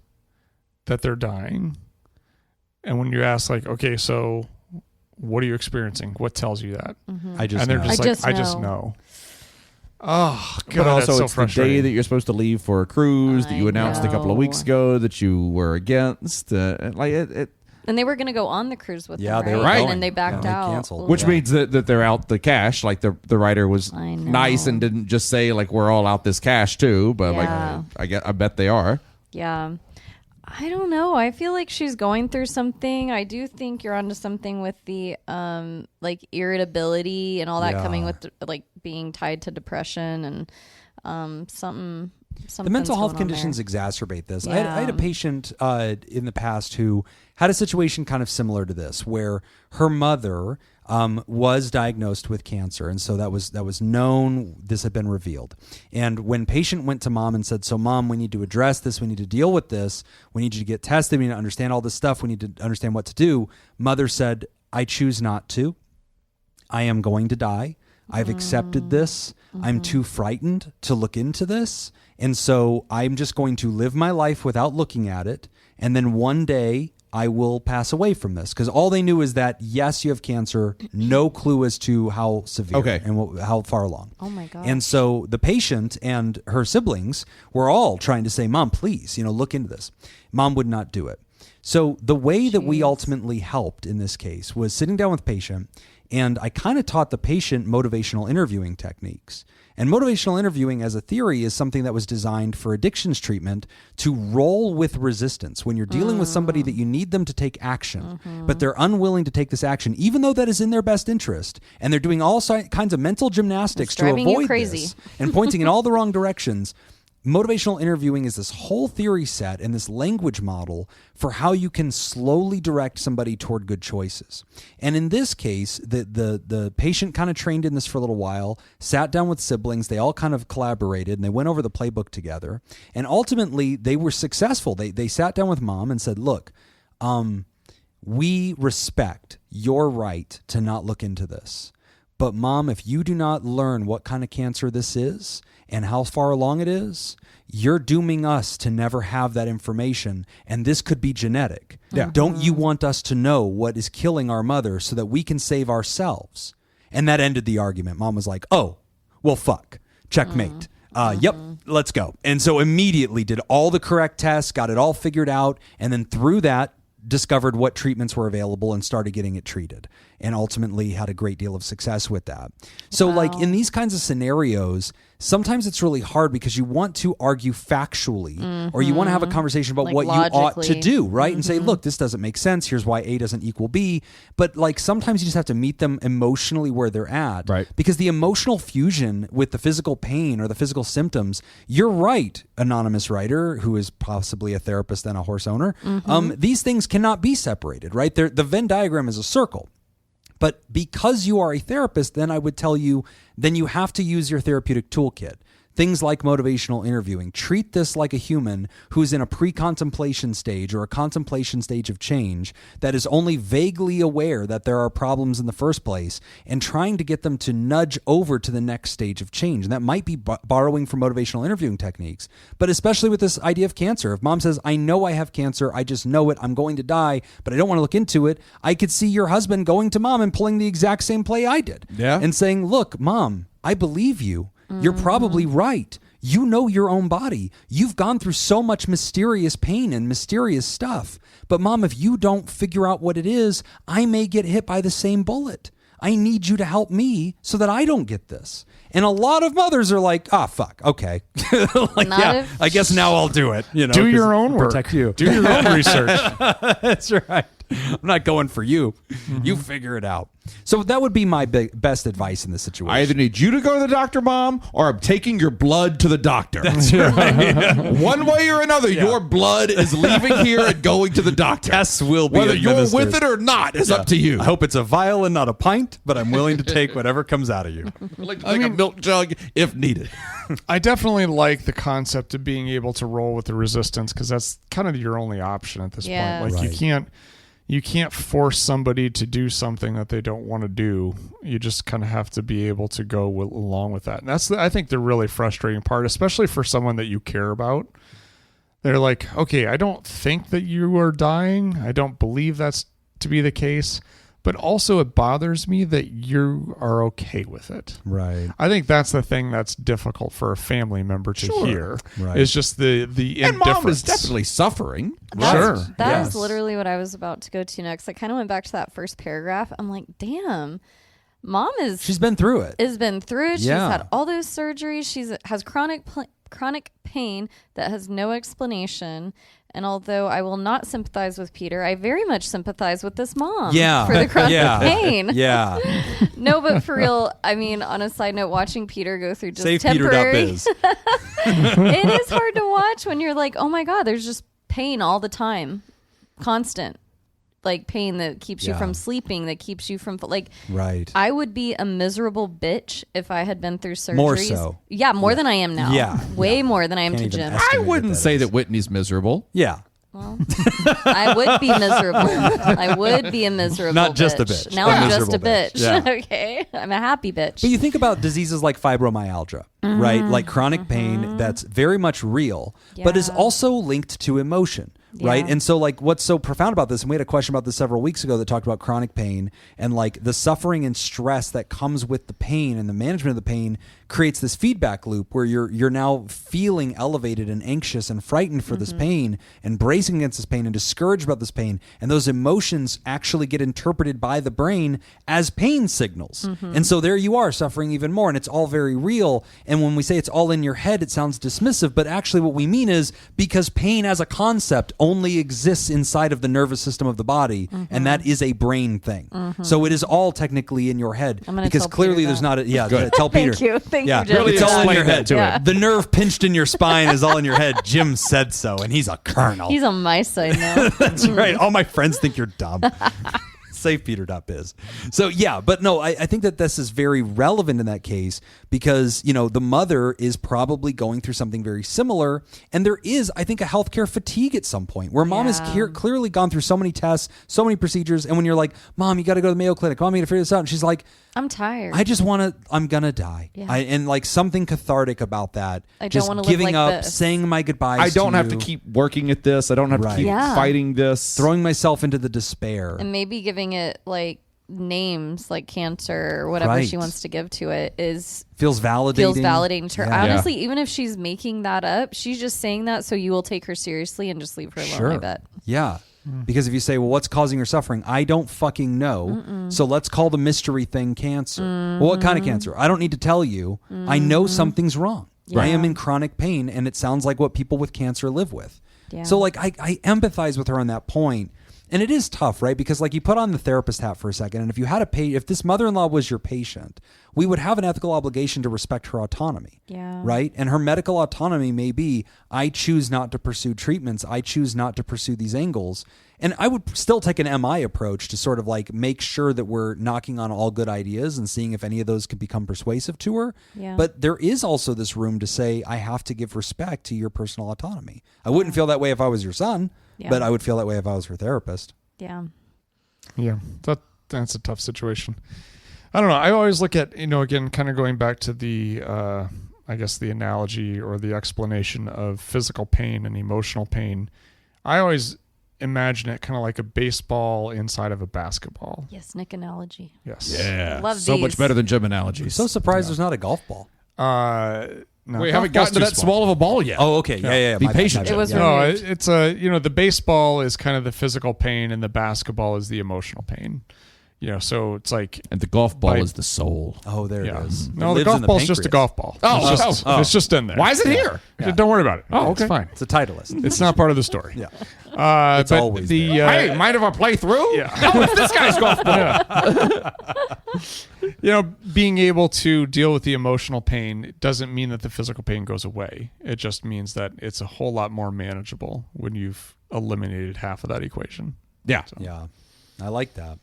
that they're dying. And when you ask, like, okay, so what are you experiencing? What tells you that? I just And they're know. just I like, just I just know. Oh, God, But also, that's so it's the frustrating. day that you're supposed to leave for a cruise that you I announced a couple of weeks know. ago that you were against. And they were going to go on the cruise with Yeah, them, they right? were Right. And going. then they backed Yeah, they out. canceled. Which Yeah. means that they're out the cash. Like the writer was I know. nice and didn't just say like we're all out this cash too. But Yeah. I bet they are. Yeah. I don't know. I feel like she's going through something. I do think you're onto something with the like irritability and all that Yeah. coming with like being tied to depression and something. The mental health going on conditions there. exacerbate this. Yeah. I had a patient in the past who had a situation kind of similar to this, where her mother was diagnosed with cancer, and so that was known. This had been revealed, and when patient went to mom and said, "So, mom, we need to address this. We need to deal with this. We need you to get tested. We need to understand all this stuff. We need to understand what to do." Mother said, "I choose not to. I am going to die. I've accepted this. I'm too frightened to look into this. And so I'm just going to live my life without looking at it. And then one day I will pass away from this." Because all they knew is that, yes, you have cancer, no clue as to how severe and how far along. Oh my God. And so the patient and her siblings were all trying to say, "Mom, please, look into this." Mom would not do it. So the way that we ultimately helped in this case was sitting down with patient, and I kind of taught the patient motivational interviewing techniques. And motivational interviewing as a theory is something that was designed for addictions treatment to roll with resistance. When you're dealing with somebody that you need them to take action, but they're unwilling to take this action, even though that is in their best interest, and they're doing all kinds of mental gymnastics to driving you avoid crazy. this and pointing in all the wrong directions. Motivational interviewing is this whole theory set and this language model for how you can slowly direct somebody toward good choices. And in this case, the patient kind of trained in this for a little while, sat down with siblings, they all kind of collaborated, and they went over the playbook together. And ultimately, they were successful. They sat down with mom and said, "Look, we respect your right to not look into this. But mom, if you do not learn what kind of cancer this is and how far along it is, you're dooming us to never have that information. And this could be genetic. Yeah. Don't you want us to know what is killing our mother so that we can save ourselves?" And that ended the argument. Mom was like, "Oh, well, fuck. Checkmate. Yep, let's go." And so immediately did all the correct tests, got it all figured out, and then through that, discovered what treatments were available and started getting it treated, and ultimately had a great deal of success with that. So like in these kinds of scenarios, sometimes it's really hard because you want to argue factually or you want to have a conversation about Like what you ought to logically. do, right? And say, look, this doesn't make sense. Here's why A doesn't equal B. But like sometimes you just have to meet them emotionally where they're at. Right. Because the emotional fusion with the physical pain or the physical symptoms, you're right, anonymous writer who is possibly a therapist and a horse owner. These things cannot be separated, right? The Venn diagram is a circle. But because you are a therapist, then I would tell you, then you have to use your therapeutic toolkit. things like motivational interviewing. Treat this like a human who's in a pre-contemplation stage or a contemplation stage of change that is only vaguely aware that there are problems in the first place, and trying to get them to nudge over to the next stage of change. And that might be borrowing from motivational interviewing techniques, but especially with this idea of cancer. If mom says, I know I have cancer, I just know it, I'm going to die, but I don't want to look into it, I could see your husband going to mom and pulling the exact same play I did. Yeah. And saying, look, mom, I believe you. You're probably right. You know your own body. You've gone through so much mysterious pain and mysterious stuff. But mom, if you don't figure out what it is, I may get hit by the same bullet. I need you to help me so that I don't get this. And a lot of mothers are like, fuck, okay. Like, yeah, I guess now I'll do it. You know, do your own work. Protect you. Do your own research. That's right. I'm not going for you. You figure it out. So that would be my best advice in this situation. I either need you to go to the doctor, Mom, or I'm taking your blood to the doctor. That's right. One way or another, your blood is leaving here and going to the doctor. Tests will be whether you're with it or not is up to you. I hope it's a vial and not a pint, but I'm willing to take whatever comes out of you. like a milk jug if needed. I definitely like the concept of being able to roll with the resistance, because that's kind of your only option at this point. Like you can't force somebody to do something that they don't want to do. You just kind of have to be able to go along with that. And that's, I think, the really frustrating part, especially for someone that you care about. They're like, okay, I don't think that you are dying. I don't believe that's to be the case. But also it bothers me that you are okay with it. Right. I think that's the thing that's difficult for a family member to hear. Right. Is just the indifference. And mom is definitely suffering. That is literally what I was about to go to next. I kind of went back to that first paragraph. I'm like, damn, mom she's been through it. She's had all those surgeries. She has chronic pain that has no explanation. And although I will not sympathize with Peter, I very much sympathize with this mom for the chronic pain. Yeah. No, but for real, I mean, on a side note, watching Peter go through just Save temporary... Peter.biz. It is hard to watch when you're like, oh my God, there's just pain all the time. Constant. Like pain that keeps you from sleeping, that keeps you from right. I would be a miserable bitch if I had been through surgeries. More so. Yeah, more than I am now. Yeah. Way more than I am to Jim. I wouldn't say that Whitney's miserable. Yeah. Well, I would be miserable. I would be a miserable Not bitch. just a bitch. Now I'm just a bitch. Yeah. Okay. I'm a happy bitch. But you think about diseases like fibromyalgia, right? Like chronic pain that's very much real, but is also linked to emotion. Right. And so like what's so profound about this, and we had a question about this several weeks ago that talked about chronic pain and like the suffering and stress that comes with the pain, and the management of the pain creates this feedback loop where you're now feeling elevated and anxious and frightened for this pain and bracing against this pain and discouraged about this pain. And those emotions actually get interpreted by the brain as pain signals. And so there you are suffering even more, and it's all very real. And when we say it's all in your head, it sounds dismissive, but actually what we mean is because pain as a concept only exists inside of the nervous system of the body, and that is a brain thing. So it is all technically in your head, because clearly there's not tell Peter. Thank you, Jim. Really, it's all in your head. The nerve pinched in your spine is all in your head. Jim said so, and he's a colonel. He's on my side now. That's right. All my friends think you're dumb. SavePeter.biz. So yeah, but no, I think that this is very relevant in that case because, you know, the mother is probably going through something very similar. And there is, I think, a healthcare fatigue at some point where mom has clearly gone through so many tests, so many procedures. And when you're like, Mom, you got to go to the Mayo Clinic. Mom, you got to figure this out. And she's like, I'm tired. I just want to, I'm going to die. Yeah. And like something cathartic about that. I just don't want to giving live up, like this. saying my goodbyes. I don't have to keep working at this. I don't have to keep fighting this. Throwing myself into the despair. And maybe giving it like names like cancer or whatever she wants to give to it feels validating to her. Yeah. Honestly, even if she's making that up, she's just saying that so you will take her seriously and just leave her alone, I bet. Yeah. Because if you say, well, what's causing her suffering? I don't fucking know. So let's call the mystery thing cancer. Well, what kind of cancer? I don't need to tell you. I know something's wrong. Yeah. I am in chronic pain, and it sounds like what people with cancer live with. Yeah. So like I empathize with her on that point. And it is tough, right? Because like you put on the therapist hat for a second, and if you had if this mother-in-law was your patient, we would have an ethical obligation to respect her autonomy. Yeah. Right? And her medical autonomy may be, I choose not to pursue treatments. I choose not to pursue these angles. And I would still take an MI approach to sort of like make sure that we're knocking on all good ideas and seeing if any of those could become persuasive to her. Yeah. But there is also this room to say, I have to give respect to your personal autonomy. I wouldn't feel that way if I was your son, but I would feel that way if I was her therapist. Yeah. Yeah, that's a tough situation. I don't know. I always look at, again, kind of going back to the, I guess the analogy or the explanation of physical pain and emotional pain. I always imagine it kind of like a baseball inside of a basketball. Yes, Nick analogy. Yes. Yeah. Love so these. much better than gym analogies. I'm so surprised there's not a golf ball. No, We haven't gotten to that small of a ball yet. Oh, okay. Yeah. Be My patient. bad. It was No, removed. it's the baseball is kind of the physical pain and the basketball is the emotional pain. So it's like, And the golf ball By- is the soul. Oh, there yeah. it is. No, It the lives golf in the ball's just a pancreas. golf ball. It's just in there. Why is it here? Don't worry about it. Oh, It's okay. fine. It's a Titleist. It's not part of the story. Yeah. It's but always the Hey, mind if I play through? Yeah. Oh, it's this guy's golf ball. being able to deal with the emotional pain doesn't mean that the physical pain goes away. It just means that it's a whole lot more manageable when you've eliminated half of that equation. Yeah. Yeah, I like that.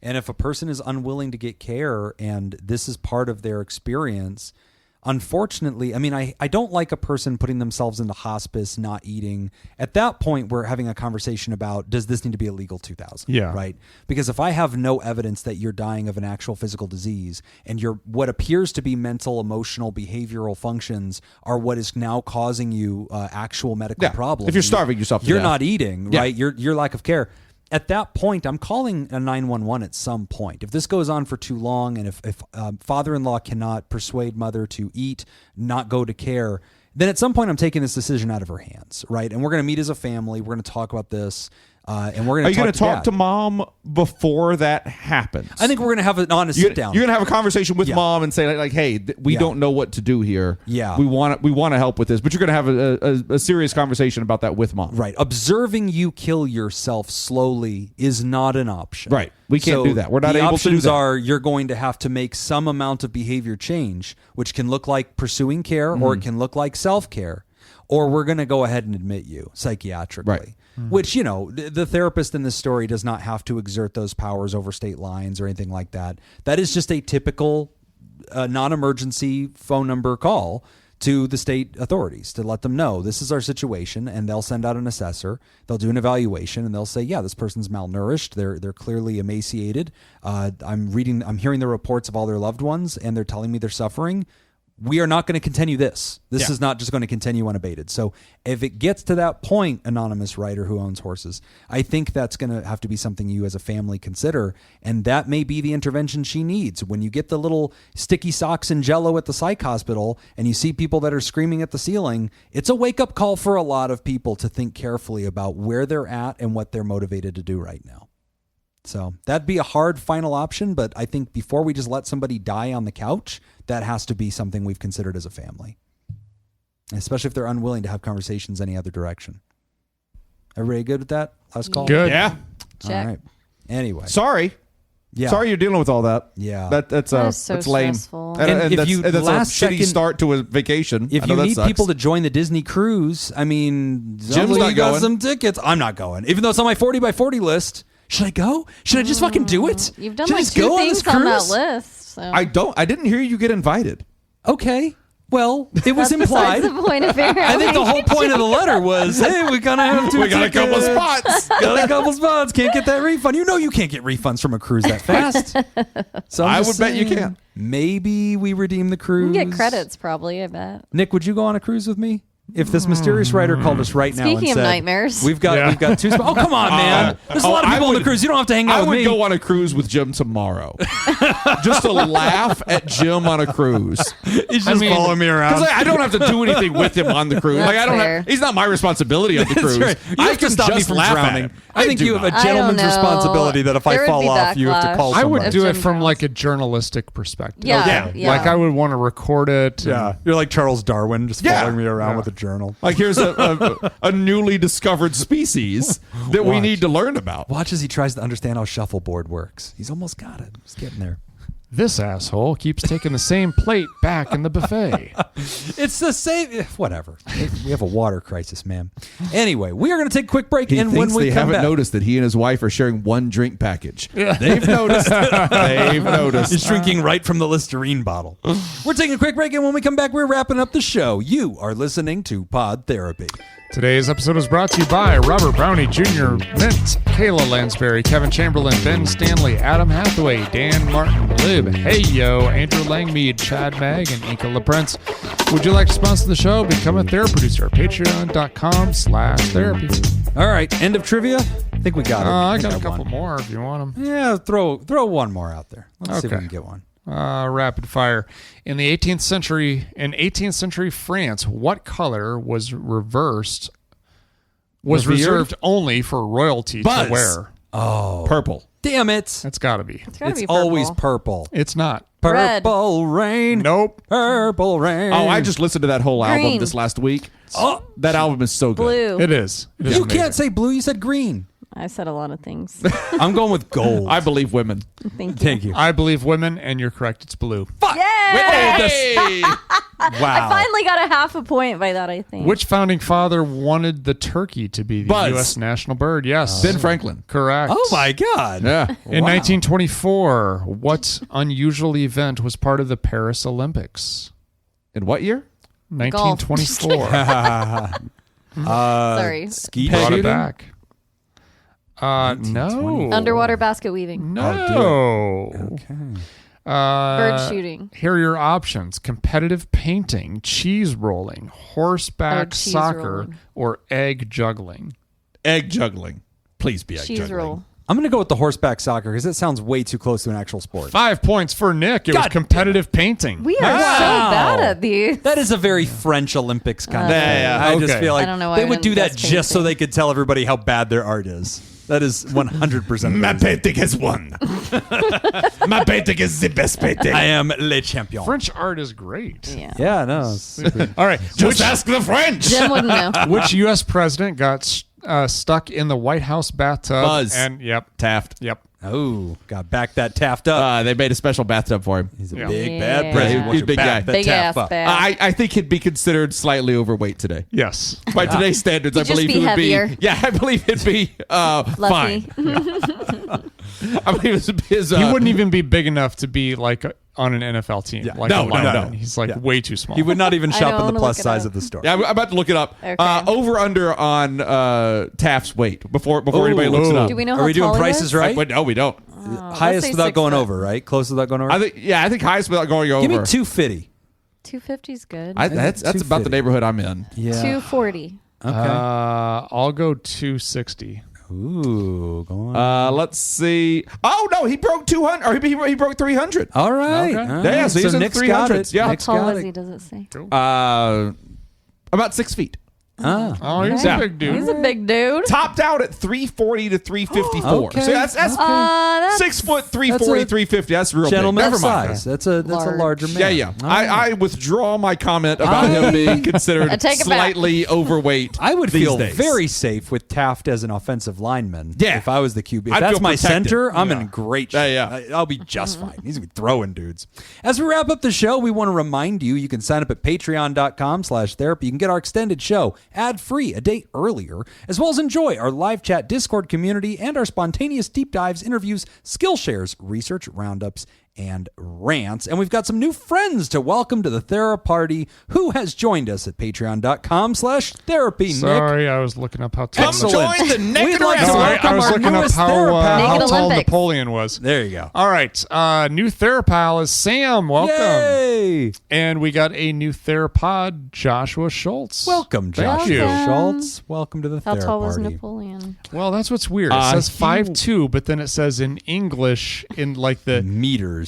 And if a person is unwilling to get care and this is part of their experience, unfortunately, I mean, I don't like a person putting themselves into hospice, not eating. At that point, we're having a conversation about, does this need to be a legal 2000? Yeah. Right? Because if I have no evidence that you're dying of an actual physical disease and what appears to be mental, emotional, behavioral functions are what is now causing you actual medical problems. If you're starving yourself to you're death. not eating, Yeah. right? Your lack of care. At that point, I'm calling a 911 at some point. If this goes on for too long and if father-in-law cannot persuade mother to eat, not go to care, then at some point I'm taking this decision out of her hands, right? And we're going to meet as a family. We're going to talk about this. And we're Are going you going to to talk Dad. to mom before that happens? I think we're going to have an honest You're sit down. going to have a conversation with Yeah. mom and say like, "Hey, we Yeah. don't know what to do here. Yeah. we want to help with this." But you're going to have a serious conversation about that with mom. Right. Observing you kill yourself slowly is not an option. Right. We can't do that. We're not the able to do options that. are you're going to have to make some amount of behavior change, which can look like pursuing care or it can look like self-care, or we're going to go ahead and admit you psychiatrically. Right. Which, the therapist in this story does not have to exert those powers over state lines or anything like that. That is just a typical non-emergency phone number call to the state authorities to let them know this is our situation, and they'll send out an assessor. They'll do an evaluation, and they'll say, yeah, this person's malnourished. They're clearly emaciated. I'm hearing the reports of all their loved ones, and they're telling me they're suffering. We are not going to continue this. This is not just going to continue unabated. So if it gets to that point, anonymous writer who owns horses, I think that's going to have to be something you as a family consider. And that may be the intervention she needs. When you get the little sticky socks and Jell-O at the psych hospital and you see people that are screaming at the ceiling, it's a wake-up call for a lot of people to think carefully about where they're at and what they're motivated to do right now. So that'd be a hard final option, but I think before we just let somebody die on the couch, that has to be something we've considered as a family, especially if they're unwilling to have conversations any other direction. Everybody good with that? Last call? Good. Yeah. Check. All right. Anyway. Sorry. Yeah. Sorry you're dealing with all that. Yeah. That's That is so that's lame. stressful. And if that's, you that's a last shitty second- start to a vacation. If I know you that need sucks. people to join the Disney cruise, I mean, Jim's not got going. some tickets. I'm not going. Even though it's on my 40 by 40 list. Should I go? Should I just fucking do it? You've done Should I like just two go on this things on that cruise? list. So. I didn't hear you get invited. Okay. Well, it was That's implied. besides the point, apparently. I think the whole point of the letter was, hey, we kind of have two We got a couple tickets. spots. Got a couple spots. Can't get that refund. You know you can't get refunds from a cruise that fast. So I I'm would just bet you saying, can. Maybe we redeem the You cruise. can get credits, probably, I bet. Nick, would you go on a cruise with me? If this mysterious writer called us right now and Speaking of said, nightmares. we've got two spots. Oh, come on, man. There's a lot of I people on the would- cruise. You don't have to hang out I with would me. go on a cruise with Jim tomorrow, just to laugh at Jim on a cruise. He's just following me around. Because I don't have to do anything with him on the cruise. That's like I don't. fair. He's not my responsibility on the cruise. Right. You I have to can stop me just from laugh at drowning. him. I think do you have a not. I don't gentleman's know. responsibility that if I There would fall be off, you have to call backlash. I somebody. would do it Jim from drowns. like a journalistic perspective. Yeah. Like I would want to record it. Yeah, you're like Charles Darwin, just Yeah. following me around with a journal. Like, here's a newly discovered species that we Watch. need to learn about. Watch as he tries to understand how shuffleboard works. He's almost got it. He's getting there. This asshole keeps taking the same plate back in the buffet. It's the same. Whatever. We have a water crisis, man. Anyway, we are going to take a quick break, He and thinks when we they come haven't back, noticed that he and his wife are sharing one drink package. They've noticed. They've noticed. he's drinking right from the Listerine bottle. We're taking a quick break, and when we come back, we're wrapping up the show. You are listening to Pod Therapy. Today's episode is brought to you by Robert Brownie Jr., Mint, Kayla Lansbury, Kevin Chamberlain, Ben Stanley, Adam Hathaway, Dan Martin, Lib, Hey Yo, Andrew Langmead, Chad Mag, and Inka LaPrince. Would you like to sponsor the show? Become a therapy producer at patreon.com/therapy. All right, end of trivia. I think we got it. I think got a couple won. more if you want them. Yeah, throw one more out there. Let's see if we Okay. can get one. Rapid fire. In the 18th century France, what color was reversed? Was Revered? reserved only for royalty Buzz. to wear. Oh, Purple. damn it! That's got to be. It's gotta It's be purple. always purple. It's not. Red. Purple rain. Nope. Purple rain. Oh, I just listened to that whole album Green. this last week. Oh, that album is so good. Blue. It is. It is You amazing. can't say blue. You said green. I said a lot of things. I'm going with gold. I believe women. Thank you. Thank you. I believe women, and you're correct. It's blue. Hey! Wow. I finally got a half a point by that, I think. Which founding father wanted the turkey to be the Buzz. U.S. national bird? Yes. Ben Franklin. Correct. Oh my God. Yeah. In Wow. 1924, what unusual event was part of the Paris Olympics? In what year? 1924. Sorry. Ski Brought shooting? it back. No. 1924. Underwater basket weaving. No. Okay. Bird shooting. Here are your options: competitive painting, cheese rolling, horseback cheese soccer, rolling. or egg juggling. Egg juggling. Please be egg Cheese juggling. roll. I'm going to go with the horseback soccer because it sounds way too close to an actual sport. 5 points for Nick. It was God competitive painting. We are Wow. so bad at these. That is a very French Olympics kind of thing. Yeah, I just okay. feel like I don't know why they I would do didn't that guess just so painting. they could tell everybody how bad their art is. That is 100% My amazing. painting has won. My painting is the best painting. I am le champion. French art is great. Yeah. Yeah, no. it's- All right. Just ask the French. Jim wouldn't know. Which U.S. president got stuck in the White House bathtub? Buzz. And Taft. Yep. Oh, got back that Taft up. They made a special bathtub for him. He's a Yeah. big, Yeah. bad president. He's a big guy. That Big Taft ass up. bad. I think he'd be considered slightly overweight today. Yes. By today's standards, I He'd just believe be he would heavier. be. Yeah, I believe it'd be fine. Fluffy. I believe his. He wouldn't even be big enough to be like on an NFL team. Yeah. Like No, a no, lineman. no. He's like Yeah. way too small. He would not even I shop don't in the wanna plus look it size up. of the store. Yeah, I'm about to look it up. Okay. Over under on Taft's weight before anybody looks it up. Do we know Are how we doing tall he prices is? right? Wait, no, we don't. Highest say without 6 going foot. over, right? Close without going over? I think highest without going over. Give me 250. 250 is good. That's about the 250. neighborhood I'm in. Yeah. 240. Okay. I'll go 260. Ooh, go on. Let's see. Oh no, he broke 200. Or he broke 300. All right. Okay. All right. Yeah, so he's in Nick's 300s. got it. Yeah. How Nick's tall got is it. he? Does it say? About 6 feet. Ah. Oh, he's Yeah. a big dude. He's a big dude. Topped out at 340 to 354. Okay. So that's That's 6 foot 340, That's a 350. That's real Gentleman big. Never mind. size. That's a Large. larger man. Yeah, yeah. All right. I withdraw my comment about him being considered I take it back. slightly overweight. I would these feel days. very safe with Taft as an offensive lineman. Yeah. If I was the QB. If I'd that's feel my protected. center, I'm Yeah. in great Yeah, shape. yeah. I'll be just fine. He's going to be throwing dudes. As we wrap up the show, we want to remind you can sign up at patreon.com/therapy. You can get our extended show ad-free a day earlier, as well as enjoy our live chat Discord community and our spontaneous deep dives, interviews, skill shares, research roundups, and rants. And we've got some new friends to welcome to the Theraparty who has joined us at patreon.com/therapy. Nick. Sorry, I was looking up how tall. Come Excellent. join the naked We'd like to No, wrestler. welcome I was our looking up newest how Naked tall Olympics. Napoleon was. There you go. All right. New Therapal is Sam. Welcome. Yay! And we got a new Therapod, Joshua Schultz. Welcome, Thank Joshua you. Schultz. Welcome to the How tall was Theraparty. Napoleon? Well, that's what's weird. It says he- 5'2", but then it says in English in like the Meters.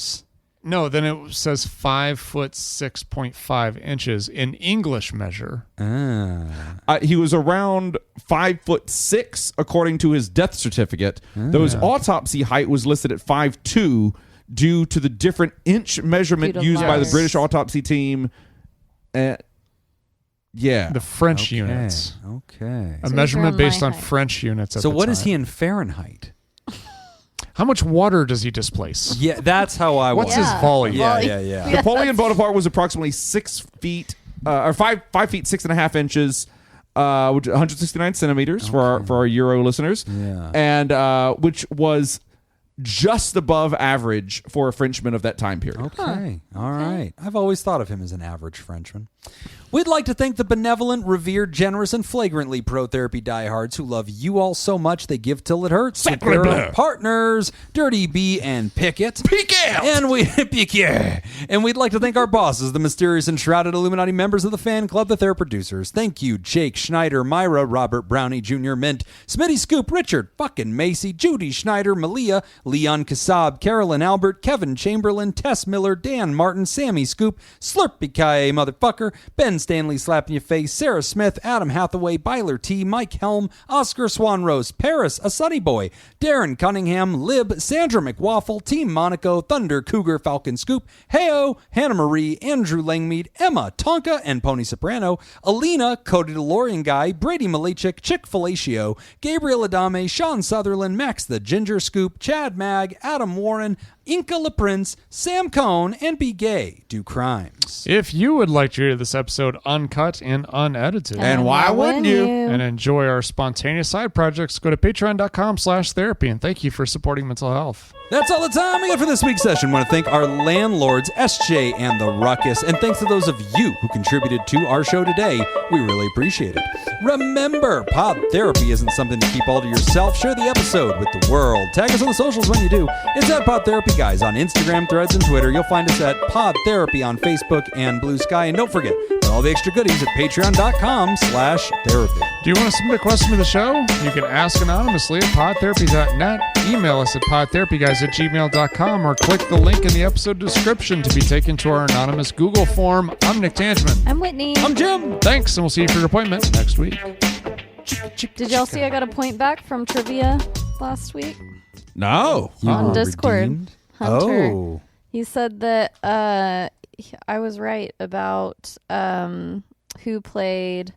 no. Then it says 5'6.5" in English measure. He was around 5'6" according to his death certificate. Though his autopsy height was listed at 5'2" due to the different inch measurement Due to used by the Lars. British autopsy team. Yeah. The French units. Okay. A So measurement he's around based my on height. French units. At So the what is time. he in Fahrenheit? How much water does he displace? Yeah, that's how I What's was. his volume? Yeah. Napoleon Bonaparte was approximately 6 feet, or 5 feet 6.5 inches, which 169 centimeters for our Euro listeners. Yeah. And which was just above average for a Frenchman of that time period. Okay. All right. I've always thought of him as an average Frenchman. We'd like to thank the benevolent, revered, generous, and flagrantly pro-therapy diehards who love you all so much they give till it hurts. Sacre bleu. Partners, Dirty B and Pickett. And we'd like to thank our bosses, the mysterious and shrouded Illuminati members of the fan club, the Therapy Producers. Thank you, Jake, Schneider, Myra, Robert Brownie Jr., Mint, Smitty Scoop, Richard, fucking Macy, Judy Schneider, Malia, Leon Kassab, Carolyn Albert, Kevin Chamberlain, Tess Miller, Dan Martin, Sammy Scoop, Slurpy Kaye, motherfucker, Ben Stanley slapping your face, Sarah Smith, Adam Hathaway, Byler T, Mike Helm, Oscar Swanrose, Paris, a Sunny Boy, Darren Cunningham, Lib, Sandra McWaffle, Team Monaco, Thunder, Cougar, Falcon Scoop, Heyo, Hannah Marie, Andrew Langmead, Emma, Tonka, and Pony Soprano, Alina, Cody DeLorean Guy, Brady Malichik, Chick Fellatio, Gabriel Adame, Sean Sutherland, Max the Ginger Scoop, Chad Mag, Adam Warren, Inca LaPrince, Sam Cohn, and Be Gay Do Crimes. If you would like to hear this episode uncut and unedited, And why wouldn't you? and enjoy our spontaneous side projects, go to patreon.com/therapy. And thank you for supporting mental health. That's all the time we got for this week's session. I want to thank our landlords, SJ and the Ruckus, and thanks to those of you who contributed to our show today. We really appreciate it. Remember, Pod Therapy isn't something to keep all to yourself. Share the episode with the world. Tag us on the socials when you do. It's at PodTherapyGuys on Instagram, Threads, and Twitter. You'll find us at Pod Therapy on Facebook and Blue Sky. And don't forget, all the extra goodies at patreon.com/therapy. Do you want to submit a question to the show? You can ask anonymously at podtherapy.net, email us at podtherapyguys@gmail.com, or click the link in the episode description to be taken to our anonymous Google form. I'm Nick Tangeman. I'm Whitney. I'm Jim. Thanks, and we'll see you for your appointment next week. Did y'all see I got a point back from trivia last week? No. On were Discord. redeemed? Hunter. Oh. He said that I was right about who played.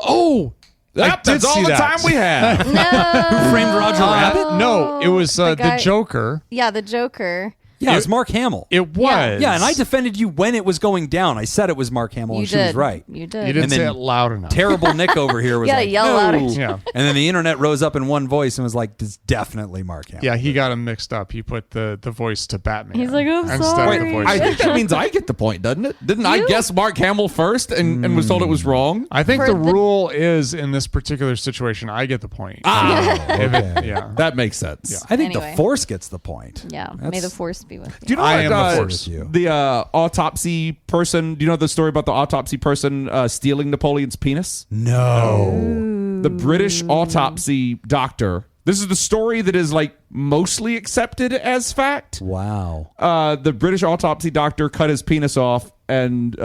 Oh! Yep, that's all the time we have. No. Framed Roger Rabbit? No, it was the guy- Joker. Yeah, the Joker. Yeah, it's Mark Hamill. It was. Yeah, and I defended you when it was going down. I said it was Mark Hamill, You and did. she was right. You did. You didn't And say then- it loud enough. Terrible Nick over here was Yeah, like, yell no. louder. Yeah. And then the internet rose up in one voice and was like, this is definitely Mark Hamill. Yeah, he got him mixed up. He put the voice to Batman. He's like, I'm instead sorry. of the voice. I think that means I get the point, doesn't it? Didn't I You? guess Mark Hamill first and was told it was wrong? I think For the the- rule is in this particular situation, I get the point. Yeah. That makes sense. Yeah. I think Anyway. the Force gets the point. Yeah, may That's- the force be with Do you. you know I like, am the Force. the autopsy person? Do you know the story about the autopsy person stealing Napoleon's penis? No. The British autopsy doctor. This is the story that is like mostly accepted as fact. Wow. The British autopsy doctor cut his penis off and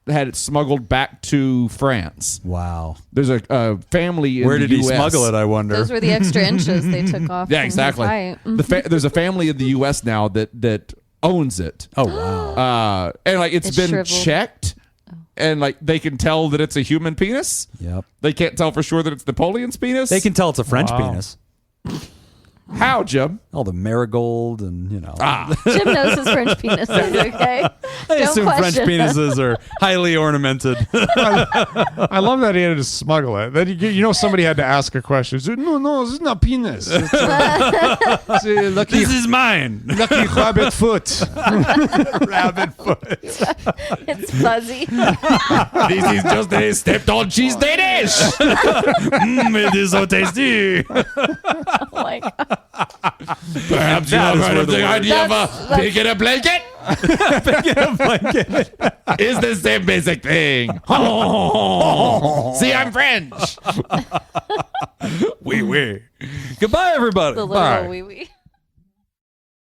had it smuggled back to France. Wow. There's a family in Where the did he US. smuggle it, I wonder? Those were the extra inches they took off. Yeah, from his exactly. height. There's a family in the U.S. now that owns it. Oh, wow. And like it's been shriveled. checked, and like they can tell that it's a human penis. Yep. They can't tell for sure that it's Napoleon's penis. They can tell it's a French Wow. penis. How, Jim? All the marigold and, you know. Jim knows his French penis is okay. I Don't assume French question. penises are highly ornamented. I love that he had to smuggle it. That you know somebody had to ask a question. He said, no, this is not penis. It's a lucky, This is mine. lucky rabbit foot. Rabbit foot. It's fuzzy. This is just a stepped on cheese dish. It is so tasty. Oh my God. Perhaps you have heard of the idea of picking a blanket? It's the same basic thing. See, I'm French. Oui. Goodbye, everybody. The Bye. little wee wee.